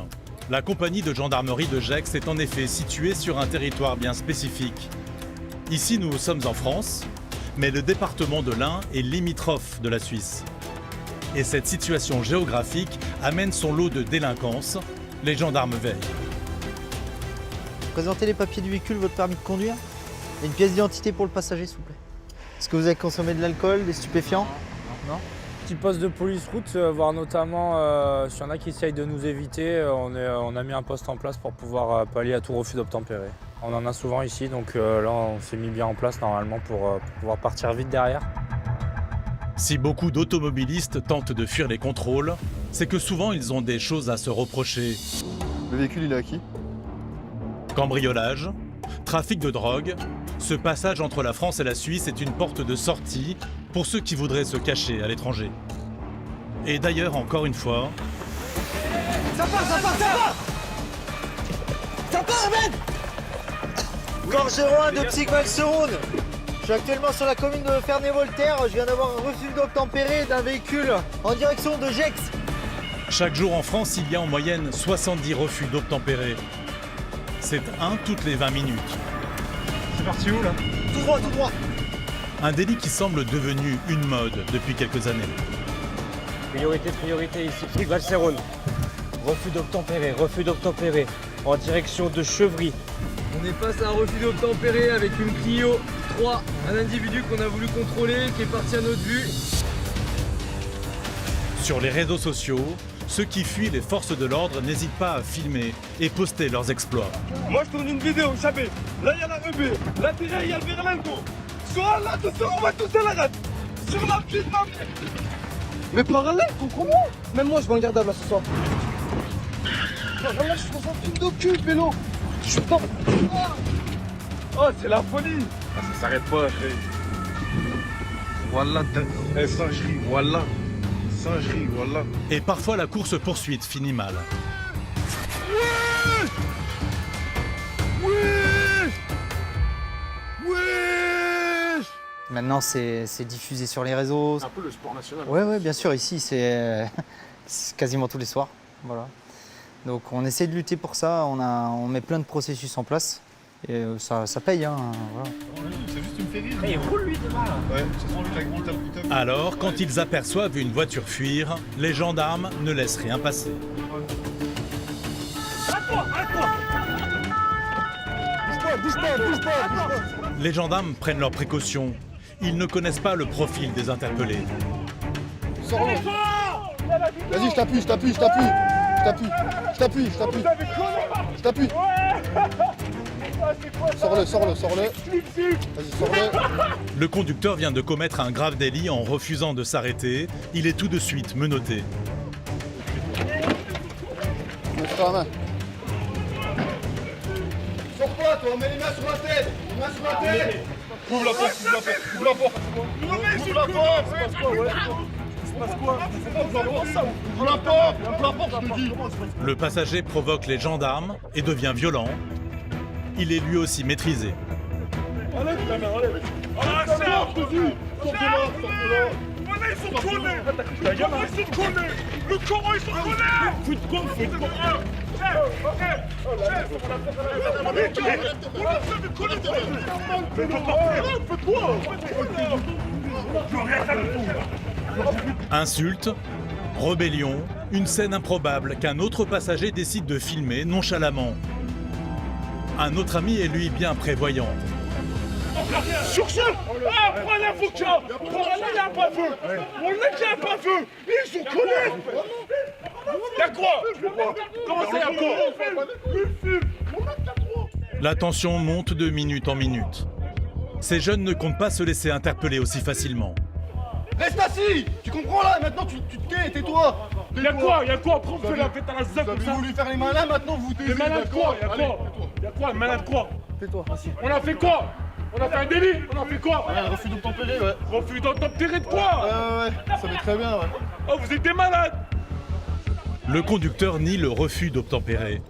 La compagnie de gendarmerie de Gex est en effet située sur un territoire bien spécifique. Ici, nous sommes en France, mais le département de l'Ain est limitrophe de la Suisse. Et cette situation géographique amène son lot de délinquance. Les gendarmes veillent. Présentez les papiers du véhicule, votre permis de conduire et une pièce d'identité pour le passager, s'il vous plaît. Est-ce que vous avez consommé de l'alcool, des stupéfiants? Non. Petit poste de police route, voir notamment s'il y en a qui essayent de nous éviter, on a mis un poste en place pour pouvoir pallier à tout refus d'obtempérer. On en a souvent ici, donc là on s'est mis bien en place normalement pour pouvoir partir vite derrière. Si beaucoup d'automobilistes tentent de fuir les contrôles, c'est que souvent ils ont des choses à se reprocher. Le véhicule, il est à qui? Cambriolage, trafic de drogue, ce passage entre la France et la Suisse est une porte de sortie pour ceux qui voudraient se cacher à l'étranger. Et d'ailleurs, encore une fois... Ça part, ça part, ça part! Ça part, mec! Corps 01 de Psych Valseroun. Je suis actuellement sur la commune de Ferney-Voltaire. Je viens d'avoir un refus d'obtempérer d'un véhicule en direction de Gex. Chaque jour en France, il y a en moyenne 70 refus d'obtempérer. C'est un toutes les 20 minutes. C'est parti où là? Tout droit, tout droit. Un délit qui semble devenu une mode depuis quelques années. Priorité ici, Psych Valseroun. Refus d'obtempérer, en direction de Chevry. On est face à un refus d'obtempérer avec une Clio 3, un individu qu'on a voulu contrôler, qui est parti à notre vue. Sur les réseaux sociaux, ceux qui fuient les forces de l'ordre n'hésitent pas à filmer et poster leurs exploits. Moi je tourne une vidéo, Chabé. Là il y a la EB, là derrière il y a le Berlingo. Soit là, tout ça, on va tous à la rate. Sur la petite main. Mais parallèle, comprends-moi. Même moi je vais en garde à ce soir. Là je suis dans un film de cul, vélo. Je suis dans... Oh c'est la folie. Ah, ça s'arrête pas, frère. Voilà, singerie, voilà. Singerie, voilà. Et parfois la course-poursuite finit mal. Maintenant, c'est diffusé sur les réseaux. C'est un peu le sport national. Ouais, bien sûr. Ici, c'est quasiment tous les soirs. Voilà. Donc, on essaie de lutter pour ça. On met plein de processus en place. Et ça paye. Hein, voilà. C'est juste une féerie. Il roule lui demain là. Ouais, c'est sans lui avec mon tape. Alors, quand ils aperçoivent une voiture fuir, les gendarmes ne laissent rien passer. Bouge pas. Les gendarmes prennent leurs précautions. Ils ne connaissent pas le profil des interpellés. Sors-le. Vas-y, je t'appuie. Sors-le. Vas-y, sors-le. Le conducteur vient de commettre un grave délit en refusant de s'arrêter. Il est tout de suite menotté. Montre la main. Sors-toi, toi, on met les mains sur la tête. Ouvre la porte. Le passager provoque les gendarmes et devient violent. Il est lui aussi maîtrisé. Enlève ta main. Le comment ils sont collés. Insulte, rébellion, une scène improbable qu'un autre passager décide de filmer nonchalamment. Un autre ami est lui bien prévoyant. Sur ce, prends l'avocat. Il n'y a pas de feu. On a qu'il n'y a pas de feu. Ils sont collés. Y'a quoi? Comment ça y'a quoi? La tension monte de minute en minute. Ces jeunes ne comptent pas se laisser interpeller aussi facilement. Reste assis. Tu comprends là? Maintenant tu te tais, tais-toi. Y'a quoi? Après on fait la fête à la zappe comme ça. Vous voulez faire les malins, maintenant vous taisez. Les malins de quoi? Y'a quoi? Les malins de quoi? Tais-toi, assis. On a fait quoi? On a fait un délit. On a fait quoi? Refus d'obtempérer, ouais. Refus d'obtempérer de quoi? Ouais, ça va très bien, ouais. Oh, vous êtes des malades. Le conducteur nie le refus d'obtempérer.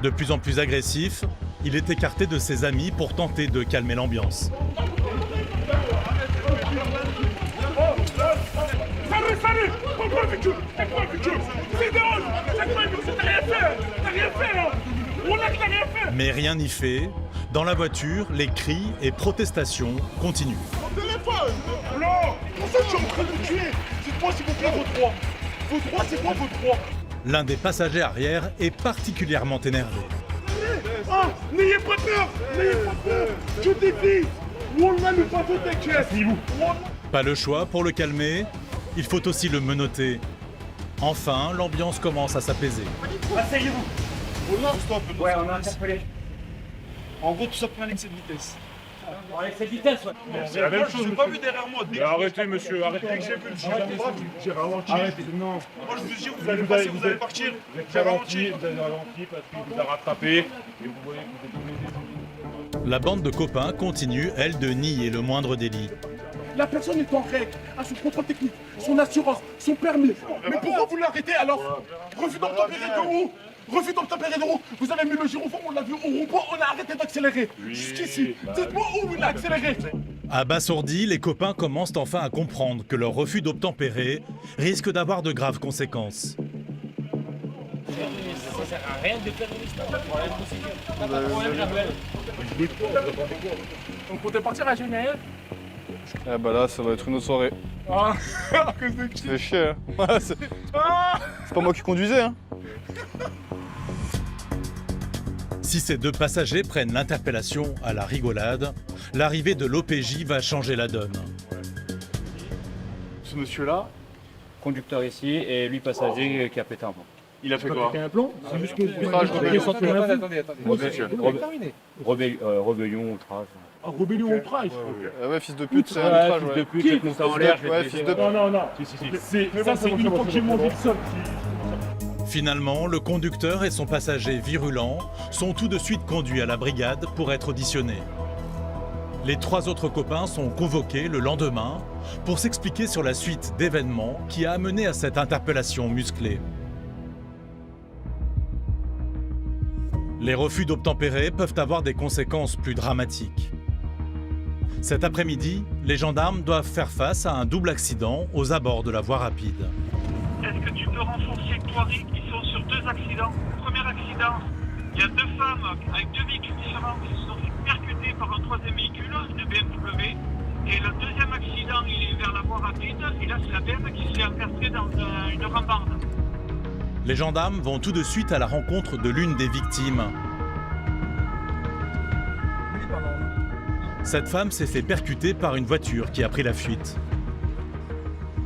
De plus en plus agressif, il est écarté de ses amis pour tenter de calmer l'ambiance. Salut. Pourquoi le véhicule? C'est drôle. T'as rien fait là. On a rien fait. Mais rien n'y fait. Dans la voiture, les cris et protestations continuent. Mon téléphone. Non. Pour ça je suis en train de me tuer. Dites-moi s'il vous plaît vos droits. Vos droits, c'est quoi vos droits? L'un des passagers arrière est particulièrement énervé. Ah, n'ayez pas peur. Je défie. On a le pas de vous. Pas le choix pour le calmer, il faut aussi le menotter. Enfin, l'ambiance commence à s'apaiser. Asseyez-vous. Ouais, on a interpellé. En gros, tout ça prend un excès de vitesse. On a excès de vitesse, ouais. C'est la même chose. Je n'ai pas vu derrière moi. Arrêtez, monsieur, arrêtez. Dès que j'ai vu le j'ai ralenti. Arrêtez, non. Moi, je vous dis, vous allez passer, vous allez partir. J'ai ralenti. Vous avez ralenti parce qu'il vous a rattrapé. Et vous voyez que vous êtes... La bande de copains continue, elle, de nier le moindre délit. La personne est en règle, a son contrôle technique, son assurance, son permis. Mais pourquoi vous l'arrêtez alors? Refus d'obtempérer de où? refus d'obtempérer de route. Vous avez mis le gyrophare, on l'a vu au rond-point, on a arrêté d'accélérer. Jusqu'ici, dites-moi où il a accéléré. Abasourdis, les copains commencent enfin à comprendre que leur refus d'obtempérer risque d'avoir de graves conséquences. Ça sert à rien de faire une histoire. Pas de problème, j'appelle. On comptait partir à Genève. Ah bah là, ça va être une autre soirée. Ah, à cause de qui? C'est chier. Hein. C'est pas moi qui conduisais. Hein. Si ces deux passagers prennent l'interpellation à la rigolade, l'arrivée de l'OPJ va changer la donne. Ce monsieur-là, Conducteur ici et lui passager qui a pété un plomb. il a fait quoi? un plomb. C'est juste que Attendez. Rébellion, outrage. Un rébellion au trash. Ouais, fils de pute, c'est un outrage. Fils de pute, Qui? le compte en l'air, je vais Ouais, te fils baiser. de Non. Si. Ça, c'est une fois que j'ai mangé le sol. Finalement, le conducteur et son passager virulent sont tout de suite conduits à la brigade pour être auditionnés. Les 3 autres copains sont convoqués le lendemain pour s'expliquer sur la suite d'événements qui a amené à cette interpellation musclée. Les refus d'obtempérer peuvent avoir des conséquences plus dramatiques. Cet après-midi, les gendarmes doivent faire face à un double accident aux abords de la voie rapide. Est-ce que tu peux renforcer Thoiry? Ils sont sur 2 accidents. Premier accident, il y a 2 femmes avec 2 véhicules différents qui se sont fait percuter par un 3e véhicule, une BMW. Et le 2e accident, il est vers la voie rapide. Et là, c'est la BMW qui s'est inversée dans une rambarde. Les gendarmes vont tout de suite à la rencontre de l'une des victimes. Cette femme s'est fait percuter par une voiture qui a pris la fuite.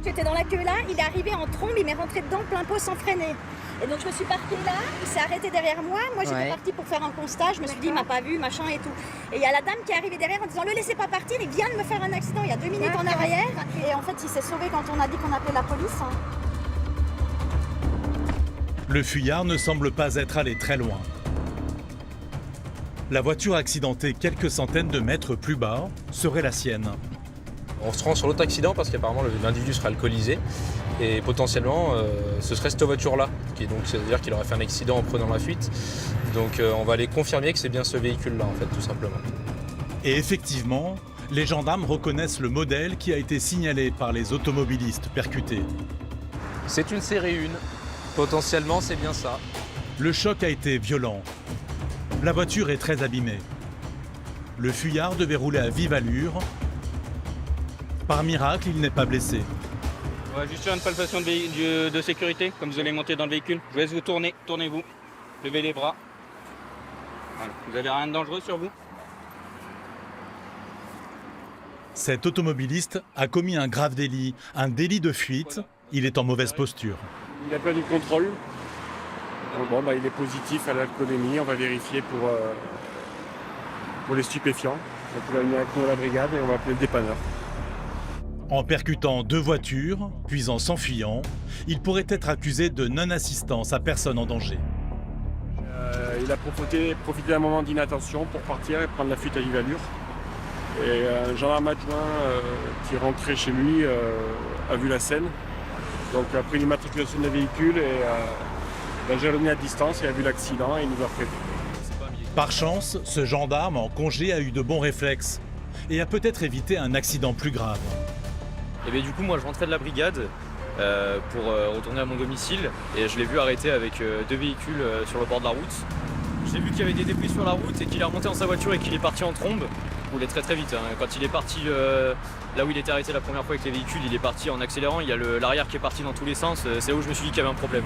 J'étais dans la queue là, il est arrivé en trombe, il m'est rentré dedans plein pot sans freiner. Et donc je me suis parquée là, il s'est arrêté derrière moi. Moi j'étais partie pour faire un constat, je me suis dit il m'a pas vu, machin et tout. Et il y a la dame qui est arrivée derrière en disant le laissez pas partir, il vient de me faire un accident il y a 2 minutes en arrière. Et en fait il s'est sauvé quand on a dit qu'on appelait la police. Le fuyard ne semble pas être allé très loin. La voiture accidentée quelques centaines de mètres plus bas serait la sienne. On se rend sur l'autre accident parce qu'apparemment l'individu serait alcoolisé et potentiellement ce serait cette voiture-là. C'est-à-dire qu'il aurait fait un accident en prenant la fuite. Donc on va aller confirmer que c'est bien ce véhicule-là en fait tout simplement. Et effectivement, les gendarmes reconnaissent le modèle qui a été signalé par les automobilistes percutés. C'est une série 1. Potentiellement c'est bien ça. Le choc a été violent. La voiture est très abîmée. Le fuyard devait rouler à vive allure. Par miracle, il n'est pas blessé. On va juste faire une palpation de sécurité, comme vous allez monter dans le véhicule. Je vous laisse vous tourner, tournez-vous, levez les bras. Voilà. Vous n'avez rien de dangereux sur vous? Cet automobiliste a commis un grave délit, un délit de fuite. Il est en mauvaise posture. Il a perdu le contrôle. Bon, il est positif à l'alcoolémie, on va vérifier pour les stupéfiants. Donc il va venir avec nous à la brigade et on va appeler le dépanneur. En percutant 2 voitures, puis en s'enfuyant, il pourrait être accusé de non-assistance à personne en danger. Il a profité d'un moment d'inattention pour partir et prendre la fuite à vive allure. Et un gendarme adjoint qui rentrait chez lui a vu la scène. Donc a pris l'immatriculation de véhicule et a jalonné à distance et a vu l'accident et il nous a prévenu. Par chance, ce gendarme en congé a eu de bons réflexes et a peut-être évité un accident plus grave. Et bien du coup moi je rentrais de la brigade pour retourner à mon domicile et je l'ai vu arrêter avec 2 véhicules sur le bord de la route. J'ai vu qu'il y avait des débris sur la route et qu'il est remonté dans sa voiture et qu'il est parti en trombe. Il roulait très vite. Hein. Quand il est parti là où il était arrêté la première fois avec les véhicules, il est parti en accélérant. Il y a l'arrière qui est parti dans tous les sens. C'est là où je me suis dit qu'il y avait un problème.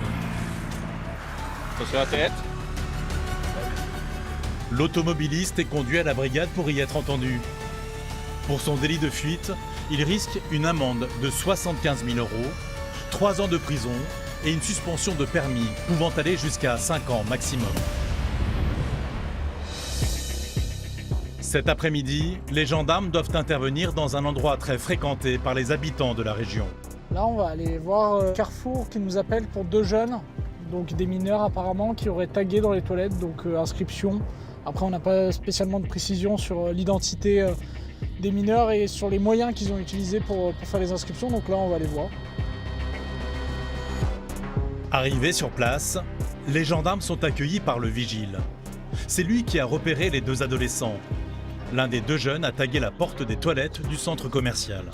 Attention à la tête. L'automobiliste est conduit à la brigade pour y être entendu. Pour son délit de fuite, il risque une amende de 75 000 €, 3 ans de prison et une suspension de permis pouvant aller jusqu'à 5 ans maximum. Cet après-midi, les gendarmes doivent intervenir dans un endroit très fréquenté par les habitants de la région. Là, on va aller voir Carrefour qui nous appelle pour 2 jeunes, donc des mineurs apparemment, qui auraient tagué dans les toilettes, donc inscription. Après, on n'a pas spécialement de précision sur l'identité des mineurs et sur les moyens qu'ils ont utilisés pour faire les inscriptions, donc là, on va les voir. Arrivés sur place, Les gendarmes sont accueillis par le vigile. C'est lui qui a repéré les deux adolescents. L'un des deux jeunes a tagué la porte des toilettes du centre commercial.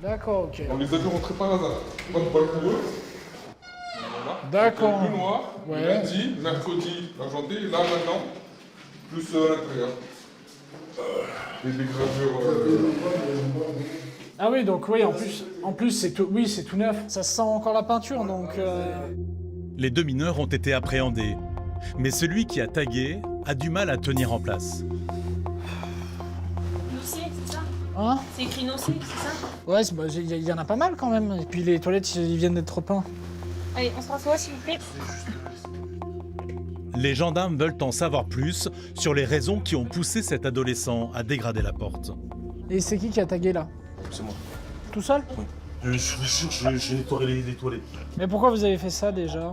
D'accord, ok. On les a vus rentrer par hasard. Pas de bol pour eux. D'accord. Plus noir, Ouais. lundi, mercredi, l'argenté, et là maintenant, plus à l'intérieur. Les gravures. Ah oui, donc oui, en plus c'est tout, oui, c'est tout neuf. Ça sent encore la peinture, donc... Les deux mineurs ont été appréhendés. Mais celui qui a tagué a du mal à tenir en place. Nocé, c'est ça? Hein? C'est écrit Nocé, c'est ça? Ouais, il y en a pas mal quand même. Et puis les toilettes, ils viennent d'être peints. Allez, on se rassoit s'il vous plaît. Les gendarmes veulent en savoir plus sur les raisons qui ont poussé cet adolescent à dégrader la porte. Et c'est qui a tagué là? C'est moi. Tout seul? Oui. Je vous jure, je nettoie les toilettes. Mais pourquoi vous avez fait ça déjà?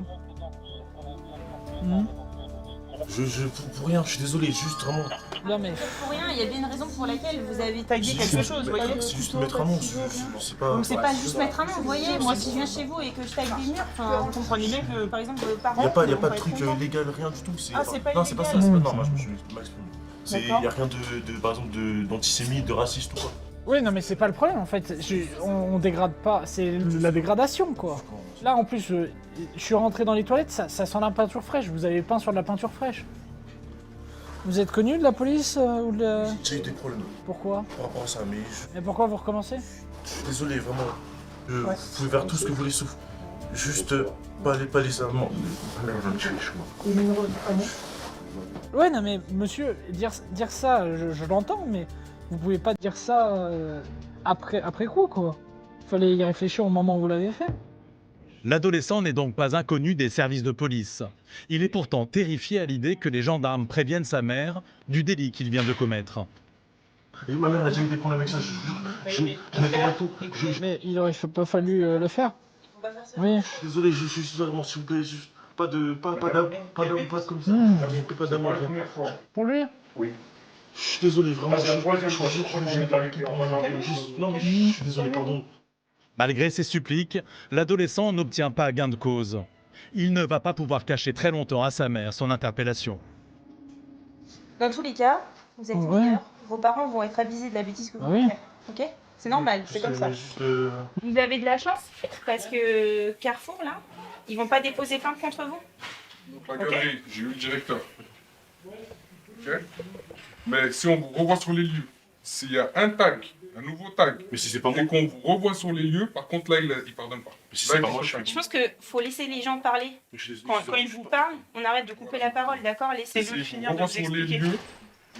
Pour rien, je suis désolé, juste vraiment. Non mais... Pour rien, il y a bien une raison pour laquelle vous avez tagué quelque chose, vous voyez? C'est juste mettre un nom, c'est pas... Donc c'est pas juste mettre un nom, vous voyez? Moi si je viens chez vous et que je tague des murs, vous comprenez bien que par exemple vos parents... Il n'y a pas de truc légal, rien du tout. Ah, c'est pas non, c'est pas ça, illégal. c'est pas normal, je me suis mal exprimé. Il n'y a rien par exemple, d'antisémite, de raciste ou quoi. Oui, non mais c'est pas le problème en fait. On dégrade pas, c'est la dégradation quoi. Là en plus, je suis rentré dans les toilettes, ça sent la peinture fraîche. Vous avez peint sur de la peinture fraîche. Vous êtes connu de la police ou de... J'ai eu des problèmes. Pourquoi? Par rapport à ça, mais... Et pourquoi vous recommencez? Je suis désolé, vraiment. Vous pouvez faire tout ce que vous voulez, sauf... Juste pas les Allemands. Ouais, non mais monsieur, dire ça, je l'entends, mais vous pouvez pas dire ça après coup quoi. Fallait y réfléchir au moment où vous l'avez fait. L'adolescent n'est donc pas inconnu des services de police. Il est pourtant terrifié à l'idée que les gendarmes préviennent sa mère du délit qu'il vient de commettre. Et ma mère a déjà eu des problèmes avec ça, je nettoie tout. Mais il aurait pas fallu le faire. Oui. Désolé, je suis vraiment, s'il vous plaît, juste pas d'amour, pas comme ça. Pas d'amour. Pour lui? Oui. Je suis désolé, vraiment. Non, mais je suis désolé, pardon. Malgré ses suppliques, l'adolescent n'obtient pas gain de cause. Il ne va pas pouvoir cacher très longtemps à sa mère son interpellation. Dans tous les cas, vous êtes mineurs, vos parents vont être avisés de la bêtise que vous faites. Ok? C'est normal, c'est comme ça. Vous avez de la chance parce que Carrefour là, ils vont pas déposer plainte contre vous. Donc la galerie, j'ai eu le directeur. Ok? Mais si on vous revoit sur les lieux, s'il y a un tag, un nouveau tag, mais si c'est pas moi, et qu'on vous revoit sur les lieux, par contre là, il pardonne pas. Mais si c'est pas moi, Je pense qu'il faut laisser les gens parler. Quand ils vous parlent, on arrête de couper la parole, d'accord? Laissez-le finir de vous sur les expliquer. lieux,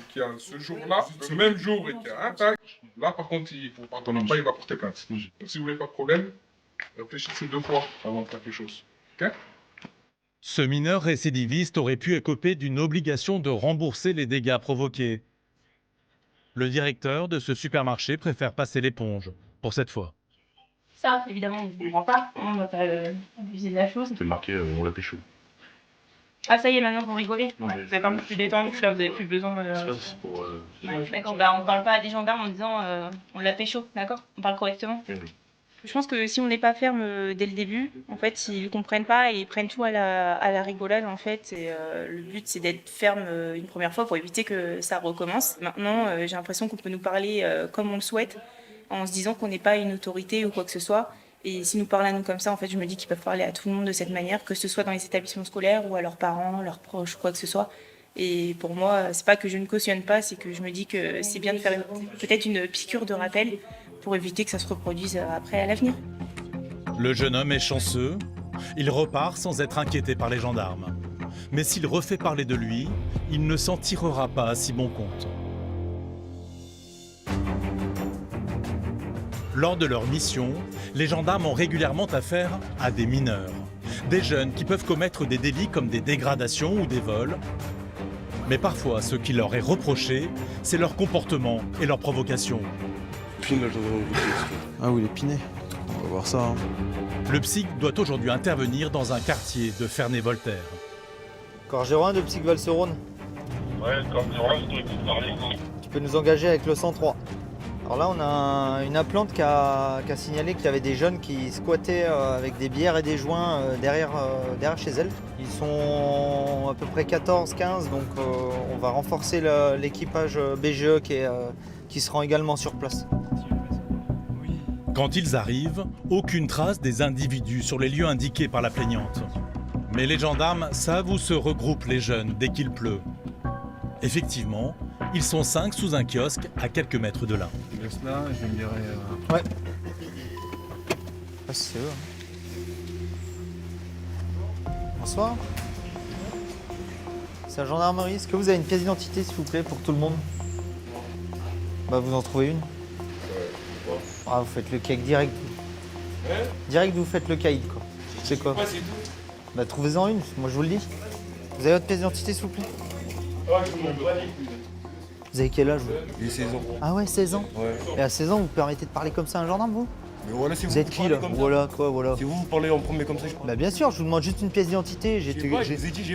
qu'il y a ce jour-là, ce même jour, et qu'il y a un tag, là par contre, il ne pardonne pas, il va porter plainte. Donc si vous voulez pas de problème, réfléchissez 2 fois avant de faire quelque chose. Ok? Ce mineur récidiviste aurait pu écoper d'une obligation de rembourser les dégâts provoqués. Le directeur de ce supermarché préfère passer l'éponge, pour cette fois. Ça, évidemment, on ne comprend pas. On va pas abuser de la chose. C'est marqué, on l'a pécho. Ah, ça y est, maintenant vous rigolez. Non, mais vous êtes un peu plus détendu, là, vous avez plus besoin de... C'est pour... D'accord, bah on parle pas à des gendarmes en disant on l'a pécho, d'accord? On parle correctement. Oui. Je pense que si on n'est pas ferme dès le début, en fait, ils comprennent pas et ils prennent tout à la rigolade, en fait. Et le but, c'est d'être ferme une première fois pour éviter que ça recommence. Maintenant, j'ai l'impression qu'on peut nous parler comme on le souhaite, en se disant qu'on n'est pas une autorité ou quoi que ce soit. Et s'ils nous parlent à nous comme ça, en fait, je me dis qu'ils peuvent parler à tout le monde de cette manière, que ce soit dans les établissements scolaires ou à leurs parents, leurs proches, quoi que ce soit. Et pour moi, c'est pas que je ne cautionne pas, c'est que je me dis que c'est bien de faire peut-être une piqûre de rappel pour éviter que ça se reproduise après à l'avenir. Le jeune homme est chanceux. Il repart sans être inquiété par les gendarmes. Mais s'il refait parler de lui, il ne s'en tirera pas à si bon compte. Lors de leur mission, les gendarmes ont régulièrement affaire à des mineurs. Des jeunes qui peuvent commettre des délits comme des dégradations ou des vols. Mais parfois, ce qui leur est reproché, c'est leur comportement et leur provocation. Ah oui, les pinés. On va voir ça. Hein. Le psy doit aujourd'hui intervenir dans un quartier de Ferney-Voltaire. Corps 01 de Psych Valserone. Ouais, Corps 01, je dois te parler. Tu peux nous engager avec le 103. Alors là, on a une appelante qui a signalé qu'il y avait des jeunes qui squattaient avec des bières et des joints derrière chez elle. Ils sont à peu près 14-15, donc on va renforcer l'équipage BGE qui se rend également sur place. Quand ils arrivent, aucune trace des individus sur les lieux indiqués par la plaignante. Mais les gendarmes savent où se regroupent les jeunes dès qu'il pleut. Effectivement, ils sont 5 sous un kiosque à quelques mètres de là. Je laisse là, je me dirai... Ouais. Ah, c'est eux. Bonsoir. C'est la gendarmerie. Est-ce que vous avez une pièce d'identité, s'il vous plaît, pour tout le monde? Bah, vous en trouvez une? Ah, vous faites le caïd direct. Direct, vous faites le caïd, quoi. C'est quoi? Bah, trouvez-en une, moi je vous le dis. Vous avez votre pièce d'identité, s'il vous plaît? Vous avez quel âge, vous? J'ai 16 ans. Ah ouais, 16 ans? Ouais. Et à 16 ans, vous permettez de parler comme ça à un gendarme, vous? Mais voilà, si Vous êtes qui, là? Voilà, quoi, voilà. Si vous parlez en premier comme ça, je parle. Bah bien sûr, je vous demande juste une pièce d'identité.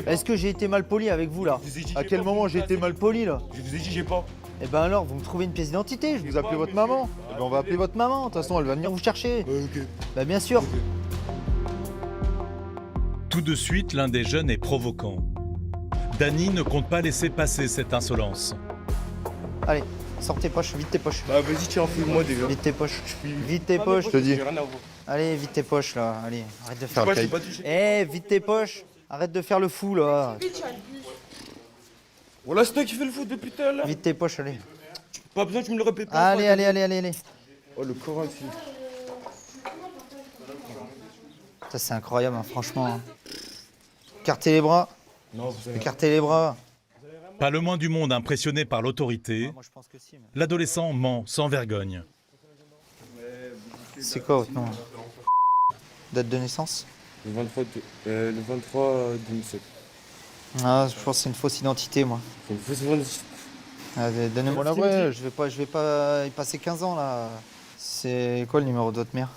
Est-ce que j'ai été mal poli avec vous, là? À quel moment j'ai été mal poli, là? Je vous ai dit, j'ai pas. Eh ben alors, vous me trouvez une pièce d'identité, je vous appelle votre maman. Eh ben on va appeler votre maman, de toute façon, elle va venir vous chercher. Ok. Bah bien sûr. Tout de suite, l'un des jeunes est provoquant. Danny ne compte pas laisser passer cette insolence. Allez, sors tes poches, vite tes poches. Bah vas-y, tiens, fouille-moi déjà. Vite tes poches. Vite tes poches, je te dis. J'ai rien à voir. Allez, vite tes poches, là. Allez, arrête de faire Pas, le j'ai caïd. pas touché. Eh, vite tes poches. Arrête de faire le fou, là. Voilà, c'est toi qui fais le foot depuis tout à l'heure. Vite tes poches, allez. Pas besoin que tu me le répètes pas. Allez. Oh, le corps ici. Ça, c'est incroyable, hein, franchement. Hein. Écartez les bras. Non, vous savez. Écartez les bras. Pas le moins du monde impressionné par l'autorité, Moi, je pense que si. Mais... l'adolescent ment sans vergogne. C'est quoi votre nom? Date de naissance? Le 23 2007. Ah, je pense que c'est une fausse identité, moi. C'est une fausse identité. Ah, donnez-moi la vraie, je vais pas y passer 15 ans, là. C'est quoi le numéro de votre mère?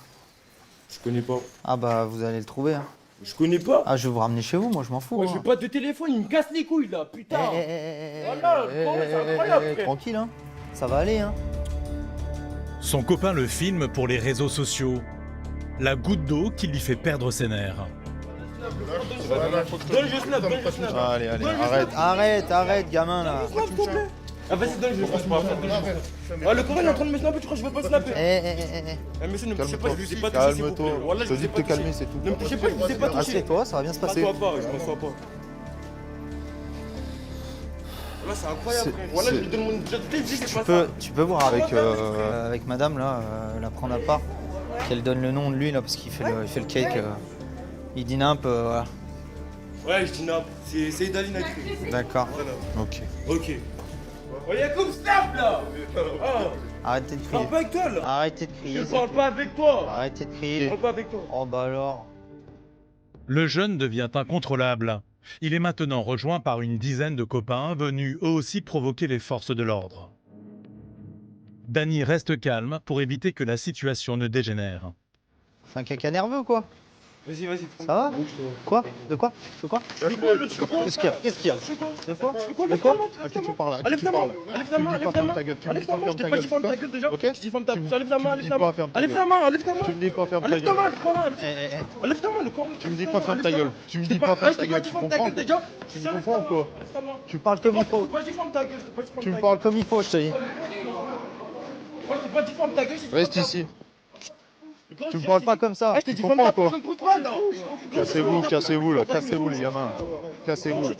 Je connais pas. Ah bah, vous allez le trouver, hein. Je connais pas. Ah, je vais vous ramener chez vous, moi, je m'en fous. Moi, hein. j'ai pas de téléphone, il me casse les couilles, là, putain. Voilà, c'est incroyable, frère. Tranquille, hein. Ça va aller, hein. Son copain le filme pour les réseaux sociaux. La goutte d'eau qui lui fait perdre ses nerfs. Donne, je snap, donne, je snap. Allez, arrête, gamin, là. Ah, vas-y, donne, je snap. Ah, le copain est en train de me snapper, tu crois que je vais pas le snapper? Eh, monsieur, ne me touchez pas, je vous ai pas touché, s'il vous plaît. Voilà, je te dis de te calmer, c'est tout. Ne me touchez pas, je vous ai pas touché. Assieds-toi, ça va bien se passer. M'assois pas, je m'assois pas. Là, c'est incroyable, frère. Voilà, je lui donne mon identité, c'est pas ça. Tu peux voir avec madame, là, la prendre à part, qu'elle donne le nom de lui, là, parce qu'il fait le cake. Il dit nimp, voilà. Ouais, je dis nimp. C'est Idaline à écrit. D'accord. Voilà. Ok. Ok. Oh, Yacoub, snap, là. Arrêtez de Je crier. parle pas avec toi, là. Arrêtez de crier. Je parle pas avec toi. Arrêtez de Je crier. parle pas avec toi. Oh bah alors. Le jeune devient incontrôlable. Il est maintenant rejoint par une dizaine de copains venus eux aussi provoquer les forces de l'ordre. Danny reste calme pour éviter que la situation ne dégénère. C'est un caca nerveux, quoi. Vas-y, vas-y. Ça va? Quoi? De quoi? De quoi? Qu'est-ce qu'il y a? Qu'est-ce qu'il y a? De quoi? De quoi? À qui tu parles? Enlève ta main, enlève ta main, enlève ta main. Ta gueule. Enlève ta main, je t'ai pas dit ferme ta gueule déjà. Ok? Je dis ferme ta gueule. Enlève ta main, enlève ta main. ferme ta Enlève gueule. ta main, enlève ta main. Tu me dis pas ferme ta Enlève ta gueule. main, enlève ta main. Eh. Enlève ta main, le corps. Tu me dis pas ferme ta gueule. Tu me dis pas ferme ta gueule. Tu comprends? déjà. Tu me comprends ou quoi? Tu parles comme il faut. Vas-y, ferme ta gueule. Tu me parles comme il faut, je te dis. Moi, je t'ai pas dit ferme ta gueule. Reste ici. Tu me parles pas comme ça. Je t'ai dit Tu ferme comprends ta ou gueule. quoi? Cassez-vous là. Cassez-vous les gamins. Cassez-vous.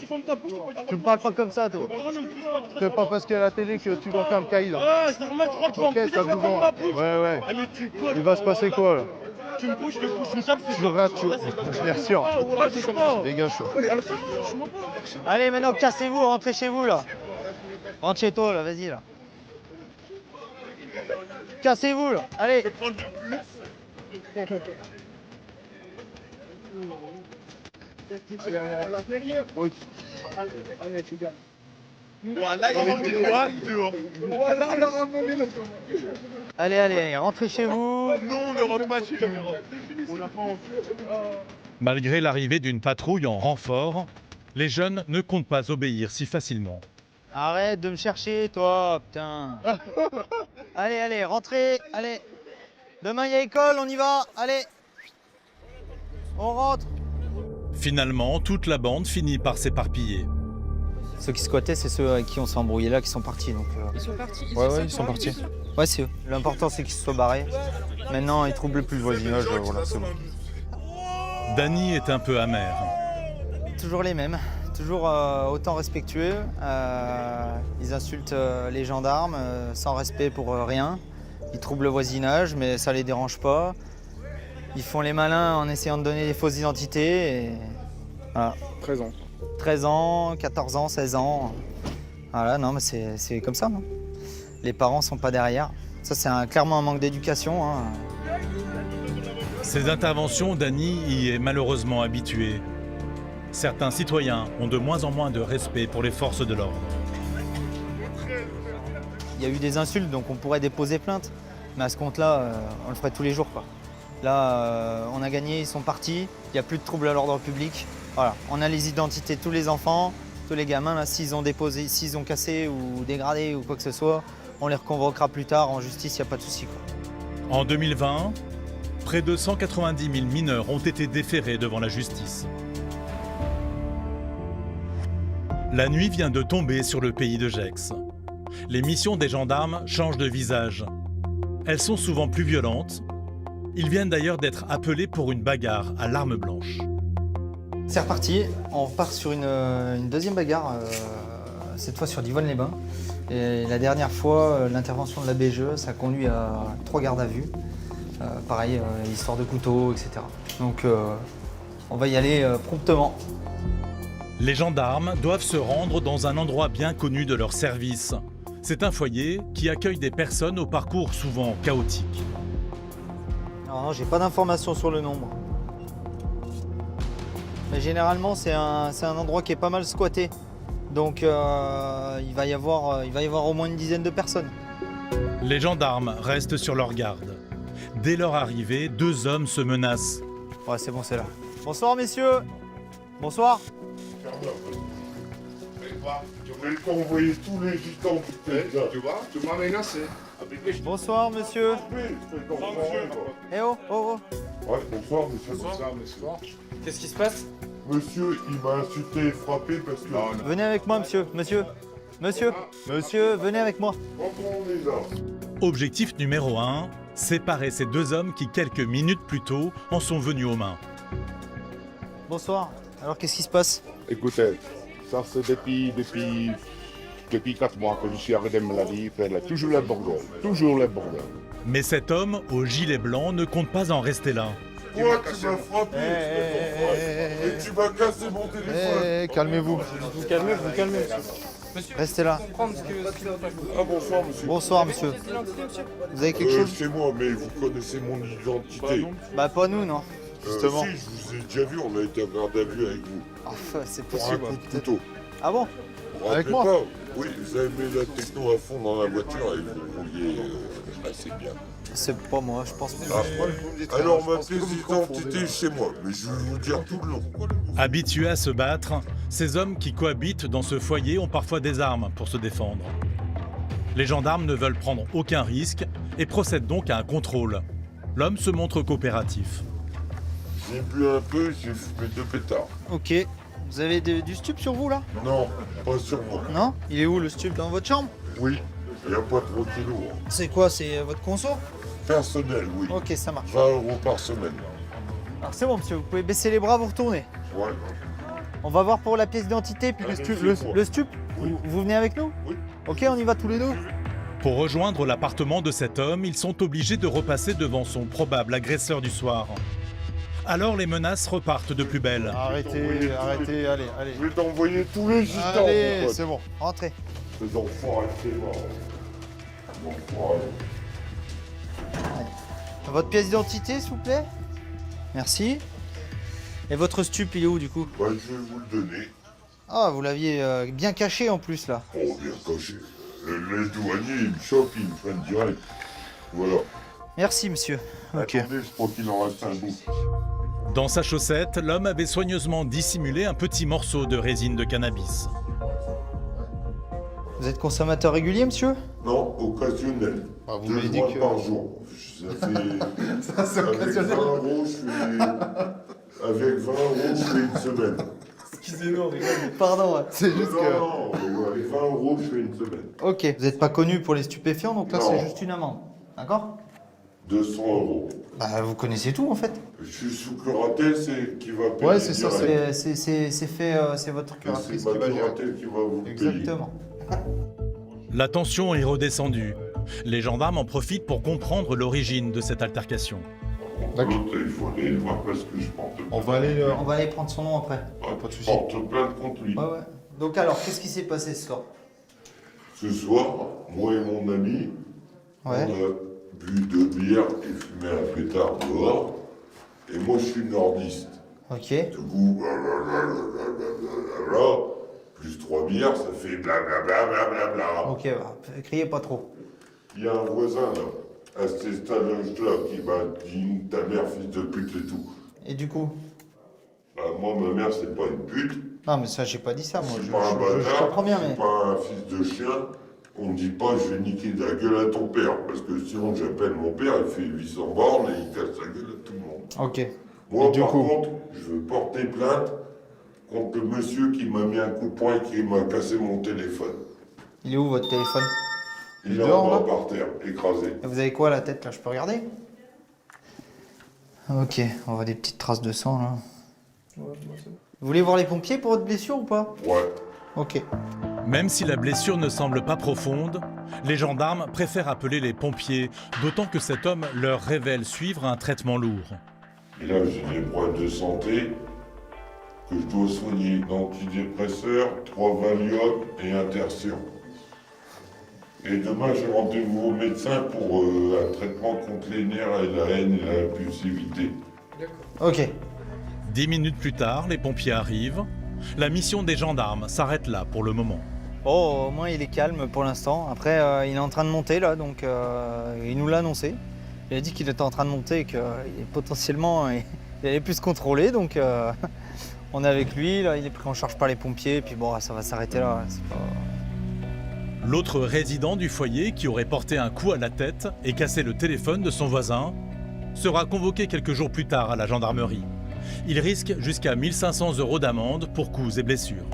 Tu me parles pas comme ça, toi. C'est pas parce qu'il y a la télé que tu dois faire le caïd. Ah, c'est normal, je crois que tu vas Ok, ça vous vend. Ouais. Ah, mais tu quoi? Il va se passer quoi là? Tu me bouges, je me tape. Tu rates, bien sûr. Dégage. Allez, maintenant, cassez-vous, rentrez chez vous, là. Rentre chez toi, là, vas-y, là. Cassez-vous, là. Allez. Allez, rentrez chez vous. Non, ne rentre pas chez nous. On n'a pas envie. Malgré l'arrivée d'une patrouille en renfort, les jeunes ne comptent pas obéir si facilement. Arrête de me chercher, toi, putain. Allez, allez, rentrez, allez. Demain, il y a école, on y va, allez. On rentre. Finalement, toute la bande finit par s'éparpiller. Ceux qui squattaient, c'est ceux avec qui on s'est embrouillé là, qui sont partis. Donc, Ils sont partis. ils sont partis. Ouais, c'est eux. L'important, c'est qu'ils se soient barrés. Maintenant, ils troublent plus le voisinage, voilà, c'est bon. Danny est un peu amer. Toujours les mêmes, toujours autant respectueux. Ils insultent les gendarmes sans respect pour rien. Ils troublent le voisinage, mais ça les dérange pas. Ils font les malins en essayant de donner des fausses identités. Et... Voilà. 13 ans. 13 ans, 14 ans, 16 ans. Voilà, non, mais c'est comme ça, non? Les parents sont pas derrière. Ça, c'est clairement un manque d'éducation. Hein. Ces interventions, Danny y est malheureusement habitué. Certains citoyens ont de moins en moins de respect pour les forces de l'ordre. Il y a eu des insultes, donc on pourrait déposer plainte. Mais à ce compte-là, on le ferait tous les jours, quoi. Là, on a gagné, ils sont partis. Il n'y a plus de troubles à l'ordre public. Voilà, on a les identités de tous les enfants, tous les gamins. Là, s'ils ont déposé, s'ils ont cassé ou dégradé ou quoi que ce soit, on les reconvoquera plus tard en justice, il n'y a pas de souci, quoi. En 2020, près de 190 000 mineurs ont été déférés devant la justice. La nuit vient de tomber sur le pays de Gex. Les missions des gendarmes changent de visage. Elles sont souvent plus violentes. Ils viennent d'ailleurs d'être appelés pour une bagarre à l'arme blanche. C'est reparti, on repart sur une deuxième bagarre, cette fois sur Divonne-les-Bains. Et la dernière fois, l'intervention de la BGE, ça a conduit à 3 gardes à vue. Pareil, histoire de couteau, etc. Donc on va y aller promptement. Les gendarmes doivent se rendre dans un endroit bien connu de leur service. C'est un foyer qui accueille des personnes au parcours souvent chaotique. Non, j'ai pas d'informations sur le nombre. Mais généralement, c'est un endroit qui est pas mal squatté. Donc il va y avoir au moins une dizaine de personnes. Les gendarmes restent sur leur garde. Dès leur arrivée, 2 hommes se menacent. Ouais, c'est bon, c'est là. Bonsoir, messieurs. Bonsoir. Je vais t'envoyer tous les gitans du pays. Tu vois, tu m'as menacé. Bonsoir, monsieur. Eh oh, oh, oh. Ouais, bonsoir, monsieur. Bonsoir. Qu'est-ce qui se passe? Monsieur, il m'a insulté et frappé parce que... Venez avec moi, monsieur. Monsieur, venez avec moi. Objectif numéro 1, séparer ces 2 hommes qui, quelques minutes plus tôt, en sont venus aux mains. Bonsoir. Alors, qu'est-ce qui se passe? Écoutez, ça c'est depuis 4 mois que je suis arrêté de maladie. Toujours le bordel. Toujours le bordel. Mais cet homme au gilet blanc ne compte pas en rester là. Toi, tu m'as frappé, et tu m'as cassé mon téléphone. Calmez-vous. Vous calmez, monsieur. Restez là. Ah, bonsoir, monsieur. Bonsoir, monsieur. Vous avez quelque chose? C'est moi, mais vous connaissez mon identité. Bah, pas nous, non. Justement. Si, je vous ai déjà vu, on a été à garde à vue avec vous. Ah, c'est Pour possible. un coup de couteau. Ah bon? Vous vous Avec rappelez moi? pas? Oui, vous avez mis la techno à fond dans la voiture et vous rouliez assez bien. C'est pas moi, je pense pas. Ah, alors ma pièce d'identité, c'est moi, mais je vais vous dire tout le long. Habitués à se battre, ces hommes qui cohabitent dans ce foyer ont parfois des armes pour se défendre. Les gendarmes ne veulent prendre aucun risque et procèdent donc à un contrôle. L'homme se montre coopératif. J'ai bu un peu, j'ai fumé 2 pétards. Ok. Vous avez du stup sur vous, là? Non, pas sur moi. Non? Il est où, le stup? Dans votre chambre? Oui, il n'y a pas trop de kilos. C'est quoi? C'est votre conso? Personnel, oui. Ok, ça marche. 20 € par semaine. Alors c'est bon, monsieur, vous pouvez baisser les bras, vous retournez. Ouais. On va voir pour la pièce d'identité, puis le stup. Oui. Vous venez avec nous? Oui. Ok, on y va tous les 2. Pour rejoindre l'appartement de cet homme, ils sont obligés de repasser devant son probable agresseur du soir. Alors les menaces repartent de plus belle. Arrêtez, allez. Je vais t'envoyer tous les gitans. Allez, c'est bon, rentrez. Les enfants, c'est mort. Votre pièce d'identité, s'il vous plaît? Merci. Et votre stup, il est où, du coup? Bah, je vais vous le donner. Ah, vous l'aviez bien caché, en plus, là. Oh, bien caché. Les douaniers, ils me chopent, ils me prennent direct. Voilà. Merci, monsieur. Ok. Attendez, je crois qu'il en reste un bout. Dans sa chaussette, l'homme avait soigneusement dissimulé un petit morceau de résine de cannabis. Vous êtes consommateur régulier, monsieur? Non, occasionnel. Ah, vous 2 m'avez dit mois que... par jour. Ça fait... Ça, c'est avec occasionnel. 20 euros, avec 20 euros, je fais une semaine. Excusez-nous, on rigole. Pardon, ouais. C'est juste que... Non, avec 20 euros, je fais une semaine. Ok, vous n'êtes pas connu pour les stupéfiants, donc là, Non. c'est juste une amende. D'accord? 200 euros. Bah, vous connaissez tout, en fait. Je suis sous curatelle, c'est qui va payer. Ouais, c'est ça, direct. c'est fait, c'est votre curatrice C'est qui ma va gérer. curatelle qui va vous payer. Exactement. La tension est redescendue. Les gendarmes en profitent pour comprendre l'origine de cette altercation. L'autre, il faut aller le voir parce que je porte plainte. On va aller prendre son nom après. Pas de soucis. Je porte plainte contre lui. Ouais, ouais. Donc alors, qu'est-ce qui s'est passé ce soir? Ce soir, moi et mon ami, Ouais. on a bu 2 bières et fumé un pétard dehors. Et moi, je suis nordiste. Ok. Du coup, blablabla, plus 3 bières, ça fait blablabla. Ok, bah, criez pas trop. Il y a un voisin, là, à cet âge-là, qui m'a dit ta mère, fils de pute et tout. Et du coup? Bah, moi, ma mère, c'est pas une pute. Non, mais ça, j'ai pas dit ça, moi. C'est Je pas un bâtard. comprends bien, mais... C'est pas un fils de chien. On me dit pas, je vais niquer la gueule à ton père. Parce que sinon, j'appelle mon père, il fait 800 bornes et il casse la gueule à tout le monde. Ok. Moi, Et du par coup contre, je veux porter plainte contre le monsieur qui m'a mis un coup de poing et qui m'a cassé mon téléphone. Il est où, votre téléphone? Il est en dehors, bas là par terre, écrasé. Et vous avez quoi à la tête, là? Je peux regarder? Ok, on voit des petites traces de sang, là. Vous voulez voir les pompiers pour votre blessure ou pas? Ouais. Ok. Même si la blessure ne semble pas profonde, les gendarmes préfèrent appeler les pompiers, d'autant que cet homme leur révèle suivre un traitement lourd. Et là, j'ai des problèmes de santé que je dois soigner. Antidépresseurs, 3 Valium et Intercion. Et demain, j'ai rendez-vous au médecin pour un traitement contre les nerfs et la haine et la impulsivité. Ok. 10 minutes plus tard, les pompiers arrivent. La mission des gendarmes s'arrête là pour le moment. Oh, au moins il est calme pour l'instant. Après, il est en train de monter là, donc il nous l'a annoncé. Il a dit qu'il était en train de monter et que potentiellement il allait plus se contrôler. Donc on est avec lui, là, il est pris en charge par les pompiers. Et puis bon, ça va s'arrêter là. C'est pas... L'autre résident du foyer, qui aurait porté un coup à la tête et cassé le téléphone de son voisin, sera convoqué quelques jours plus tard à la gendarmerie. Il risque jusqu'à 1 500 € d'amende pour coups et blessures.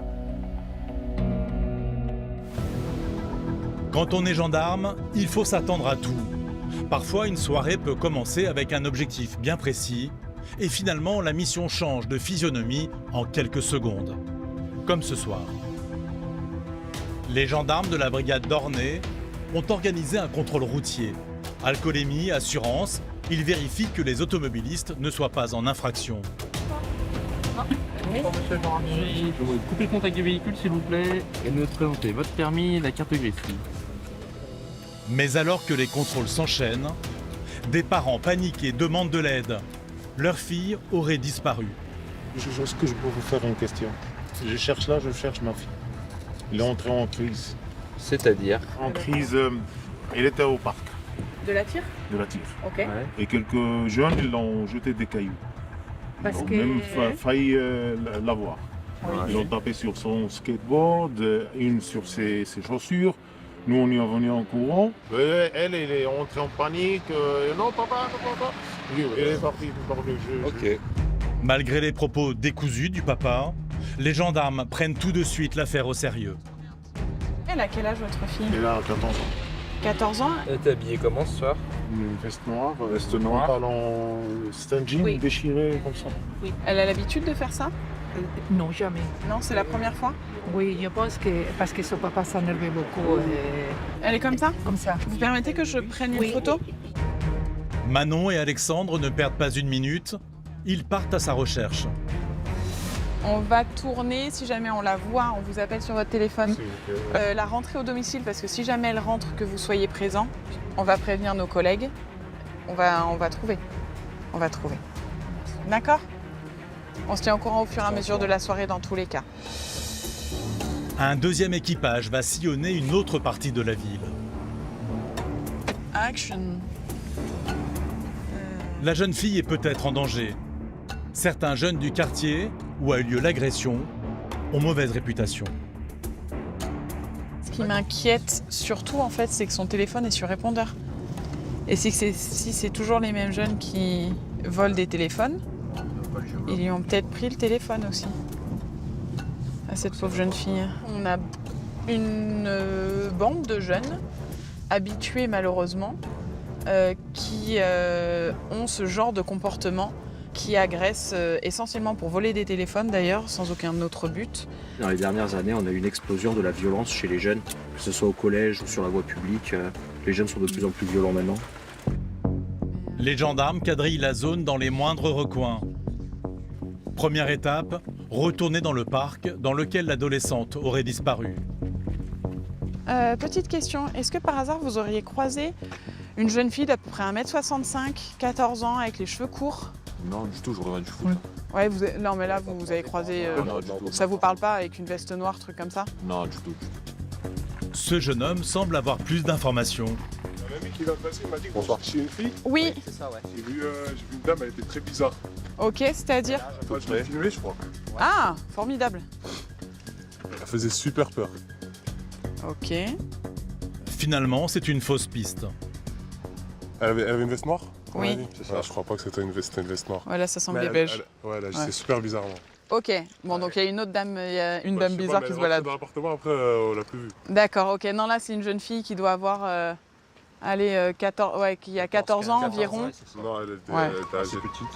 Quand on est gendarme, il faut s'attendre à tout. Parfois, une soirée peut commencer avec un objectif bien précis, et finalement, la mission change de physionomie en quelques secondes. Comme ce soir. Les gendarmes de la brigade d'Ornay ont organisé un contrôle routier. Alcoolémie, assurance, ils vérifient que les automobilistes ne soient pas en infraction. Bonjour monsieur Jean-Henri, je vous couper le contact du véhicule s'il vous plaît et nous présenter votre permis et la carte grise. Mais alors que les contrôles s'enchaînent, des parents paniqués demandent de l'aide. Leur fille aurait disparu. Est-ce que je peux vous faire une question? Je cherche ma fille. Il est entré en crise. C'est-à-dire? En crise, il était au parc De la tire? de la tire. Ok. Ouais. Et quelques jeunes, ils l'ont jeté des cailloux. Parce Ils ont que- même failli l'avoir. Ils l'ont tapé sur son skateboard, une sur ses chaussures. Nous, on est venu en courant. Elle est entrée en panique. Non, papa, non, papa. Elle est partie par le jeu. Ok. Malgré les propos décousus du papa, les gendarmes prennent tout de suite l'affaire au sérieux. Elle a quel âge votre fille? Elle a 14 ans. 14 ans? Elle était habillée comment ce soir? Une veste noire, talon, c'est un jean Oui. déchiré comme ça. Oui. Elle a l'habitude de faire ça? Non, jamais. Non, c'est la première fois? Oui, je pense que parce que son papa s'énervait beaucoup. Elle est comme ça? Comme ça. Vous permettez que je prenne une photo? Manon et Alexandre ne perdent pas une minute. Ils partent à sa recherche. On va tourner, si jamais on la voit, on vous appelle sur votre téléphone. La rentrée au domicile, parce que si jamais elle rentre, que vous soyez présent, on va prévenir nos collègues. On va trouver. On va trouver. D'accord? On se tient au courant au fur et à mesure de la soirée dans tous les cas. Un deuxième équipage va sillonner une autre partie de la ville. Action. La jeune fille est peut-être en danger. Certains jeunes du quartier, où a eu lieu l'agression, ont mauvaise réputation. qui m'inquiète surtout, en fait, c'est que son téléphone est sur répondeur. Et si c'est toujours les mêmes jeunes qui volent des téléphones, ils lui ont peut-être pris le téléphone aussi, à cette pauvre jeune fille. On a une bande de jeunes, habitués malheureusement, qui ont ce genre de comportement, qui agressent essentiellement pour voler des téléphones d'ailleurs, sans aucun autre but. Dans les dernières années, on a eu une explosion de la violence chez les jeunes, que ce soit au collège ou sur la voie publique. Les jeunes sont de plus en plus violents maintenant. Les gendarmes quadrillent la zone dans les moindres recoins. Première étape, retourner dans le parc dans lequel l'adolescente aurait disparu. Petite question, est-ce que par hasard vous auriez croisé une jeune fille d'à peu près 1m65, 14 ans, avec les cheveux courts? Non, du tout, j'aurais rien du foot. Ouais, non mais là vous avez croisé, Non, du tout. ça vous parle pas avec une veste noire, truc comme ça? Non, du tout. Ce jeune homme semble avoir plus d'informations. Un ami qui vient de passer m'a dit que vous cherchiez une fille. Oui. C'est ça, ouais. J'ai vu une dame, elle était très bizarre. Ok, c'est-à-dire? Je l'ai filmé, je crois. Ah, formidable. Elle faisait super peur. Ok. Finalement, c'est une fausse piste. Elle avait une veste noire? Oui. Ah, je crois pas que c'était une veste noire. Ouais, là ça semblait beige. Ouais, là Ouais. c'est super bizarrement. Ok, bon donc il y a une autre dame, il y a une dame bizarre qui se balade. Dans l'appartement, après on l'a plus vue. D'accord, ok, non là c'est une jeune fille qui doit avoir, 14, ouais, qui a 14 ans environ. Non, elle était assez petite.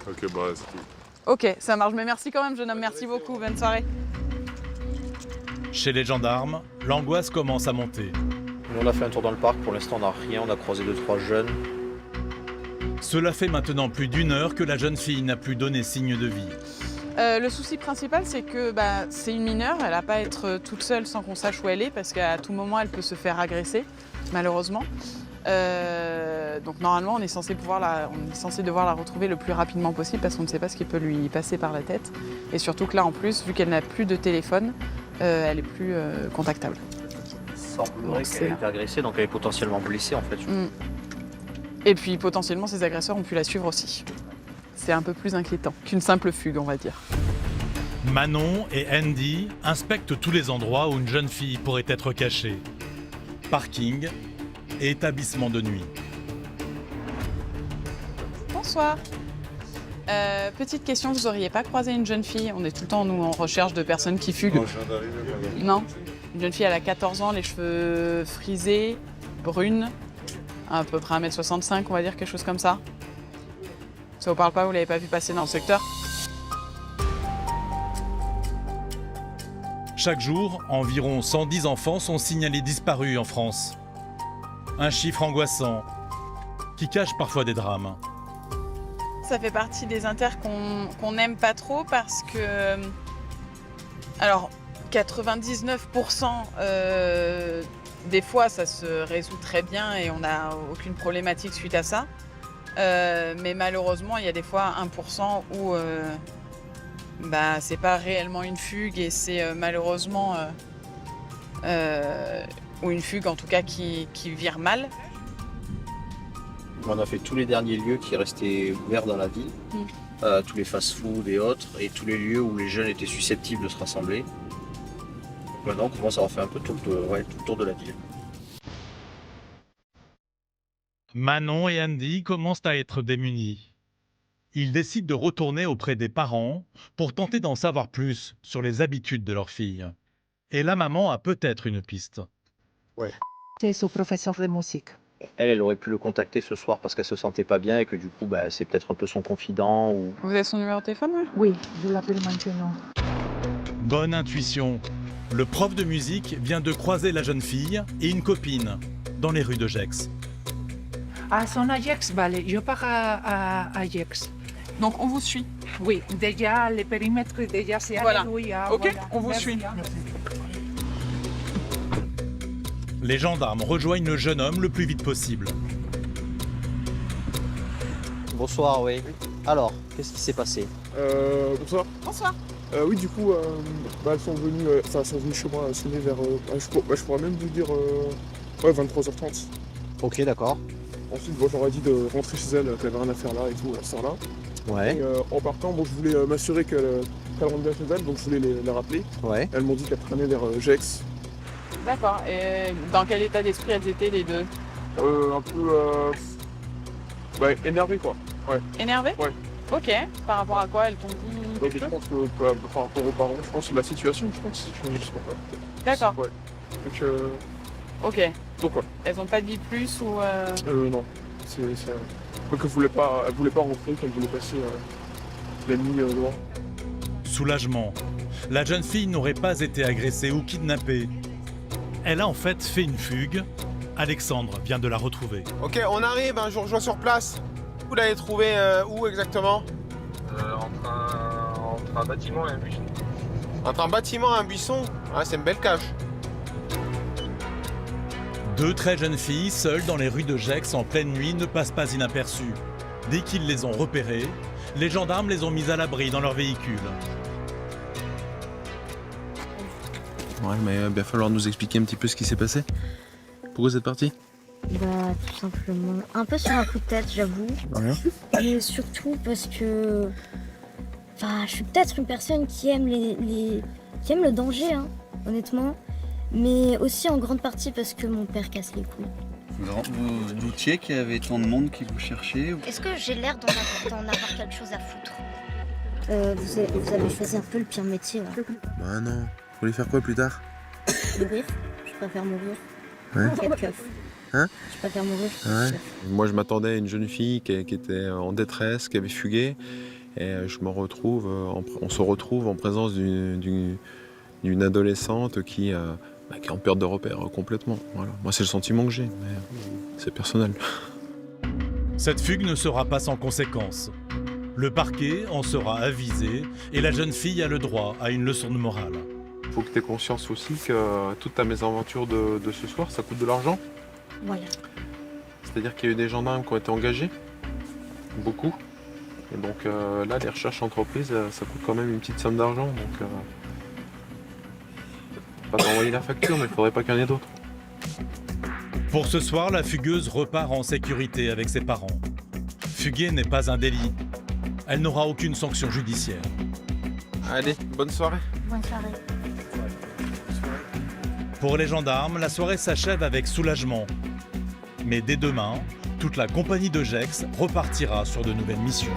Ok, bah c'est tout. Ok, ça marche, mais merci quand même jeune homme, merci beaucoup, bonne soirée. Chez les gendarmes, l'angoisse commence à monter. On a fait un tour dans le parc, pour l'instant on n'a rien, on a croisé 2-3 jeunes. Cela fait maintenant plus d'1 heure que la jeune fille n'a plus donné signe de vie. Le souci principal, c'est que c'est une mineure, elle n'a pas à être toute seule sans qu'on sache où elle est, parce qu'à tout moment, elle peut se faire agresser, malheureusement. Donc normalement, on est censé devoir la retrouver le plus rapidement possible, parce qu'on ne sait pas ce qui peut lui passer par la tête. Et surtout que là, en plus, vu qu'elle n'a plus de téléphone, elle est plus contactable. Il semblerait qu'elle ait été agressée, donc elle est potentiellement blessée en fait. Et puis potentiellement, ses agresseurs ont pu la suivre aussi. C'est un peu plus inquiétant qu'une simple fugue, on va dire. Manon et Andy inspectent tous les endroits où une jeune fille pourrait être cachée. Parking et établissement de nuit. Bonsoir. Petite question, vous auriez pas croisé une jeune fille? On est tout le temps, nous, en recherche de personnes qui fuguent. Non? Une jeune fille, elle a 14 ans, les cheveux frisés, brunes, à peu près 1m65, on va dire, quelque chose comme ça. Ça vous parle pas, vous l'avez pas vu passer dans le secteur? Chaque jour, environ 110 enfants sont signalés disparus en France. Un chiffre angoissant, qui cache parfois des drames. Ça fait partie des inters qu'on n'aime pas trop parce que... Alors, 99% des fois, ça se résout très bien et on n'a aucune problématique suite à ça. Mais malheureusement, il y a des fois 1% où c'est pas réellement une fugue et c'est malheureusement ou une fugue en tout cas qui vire mal. On a fait tous les derniers lieux qui restaient ouverts dans la ville, tous les fast-food et autres, et tous les lieux où les jeunes étaient susceptibles de se rassembler. Donc maintenant, on commence à avoir fait un peu tout le tour de la ville. Manon et Andy commencent à être démunis. Ils décident de retourner auprès des parents pour tenter d'en savoir plus sur les habitudes de leur fille. Et la maman a peut-être une piste. Ouais. C'est son professeur de musique. Elle aurait pu le contacter ce soir parce qu'elle se sentait pas bien et que du coup, c'est peut-être un peu son confident. Ou... Vous avez son numéro de téléphone? Oui, je l'appelle maintenant. Bonne intuition. Le prof de musique vient de croiser la jeune fille et une copine dans les rues de Gex. Ah, son Ajax, vale. Je pars à Ajax. Donc on vous suit? Oui, déjà le périmètre, déjà c'est voilà. Alléluia. Ok, voilà. on vous Merci. suit. Les gendarmes rejoignent le jeune homme le plus vite possible. Bonsoir, oui. Alors, qu'est-ce qui s'est passé? Bonsoir. Bonsoir. Oui, du coup, elles sont venues chez moi sonner vers. Je pourrais même vous dire 23h30. Ok, d'accord. Ensuite, je leur ai dit de rentrer chez elle, qu'elle avait rien à faire là et tout, à ce temps-là. Ouais. Et, en partant, je voulais m'assurer qu'elle rentre bien chez elle, donc je voulais les rappeler. Ouais. Elles m'ont dit qu'elles traînaient vers Gex. D'accord. Et dans quel état d'esprit elles étaient les deux? Un peu énervé quoi. Ouais. Énervées? Ouais. Ok. Par rapport à quoi elles t'ont dit? Je pense que par rapport aux parents, je pense que la situation, je pense. D'accord. Ouais. Donc, Ok. donc ouais. Elles ont pas dit plus ou Non. C'est qu'elle voulait pas rentrer, qu'elle voulait passer la nuit dehors. Soulagement. La jeune fille n'aurait pas été agressée ou kidnappée. Elle a en fait fait une fugue. Alexandre vient de la retrouver. Ok, on arrive, je vous rejoins sur place. Vous l'avez trouvé où exactement? Entre un bâtiment et un buisson. Entre un bâtiment et un buisson? Ah, c'est une belle cache. Deux très jeunes filles, seules dans les rues de Gex en pleine nuit, ne passent pas inaperçues. Dès qu'ils les ont repérées, les gendarmes les ont mises à l'abri dans leur véhicule. Ouais, mais il va falloir nous expliquer un petit peu ce qui s'est passé. Pourquoi vous êtes parti? Bah, tout simplement. Un peu sur un coup de tête, j'avoue. Ouais. Mais surtout parce que. Enfin, je suis peut-être une personne qui aime qui aime le danger, hein, honnêtement. Mais aussi en grande partie parce que mon père casse les couilles. Vous doutiez qu'il y avait tant de monde qui vous cherchait? Est-ce que j'ai l'air d'en avoir quelque chose à foutre? Vous avez choisi un peu le pire métier, là. Bah non. Vous voulez faire quoi plus tard? Mourir. Je préfère mourir. Ouais. Quel keuf. Hein? Je préfère mourir. Ouais. Moi, je m'attendais à une jeune fille qui était en détresse, qui avait fugué. Et on se retrouve en présence d'une adolescente qui est en perte de repère complètement. Voilà. Moi, c'est le sentiment que j'ai, mais c'est personnel. Cette fugue ne sera pas sans conséquences. Le parquet en sera avisé et la jeune fille a le droit à une leçon de morale. Il faut que tu aies conscience aussi que toute ta mésaventure de ce soir, ça coûte de l'argent. Voilà. C'est-à-dire qu'il y a eu des gendarmes qui ont été engagés, beaucoup. Et donc là, les recherches entreprises, ça coûte quand même une petite somme d'argent. Donc, pas t'envoyer la facture, mais il faudrait pas qu'il y en ait d'autres. Pour ce soir, la fugueuse repart en sécurité avec ses parents. Fuguer n'est pas un délit. Elle n'aura aucune sanction judiciaire. Allez, bonne soirée. Bonne soirée. Pour les gendarmes, la soirée s'achève avec soulagement. Mais dès demain, toute la compagnie de Gex repartira sur de nouvelles missions.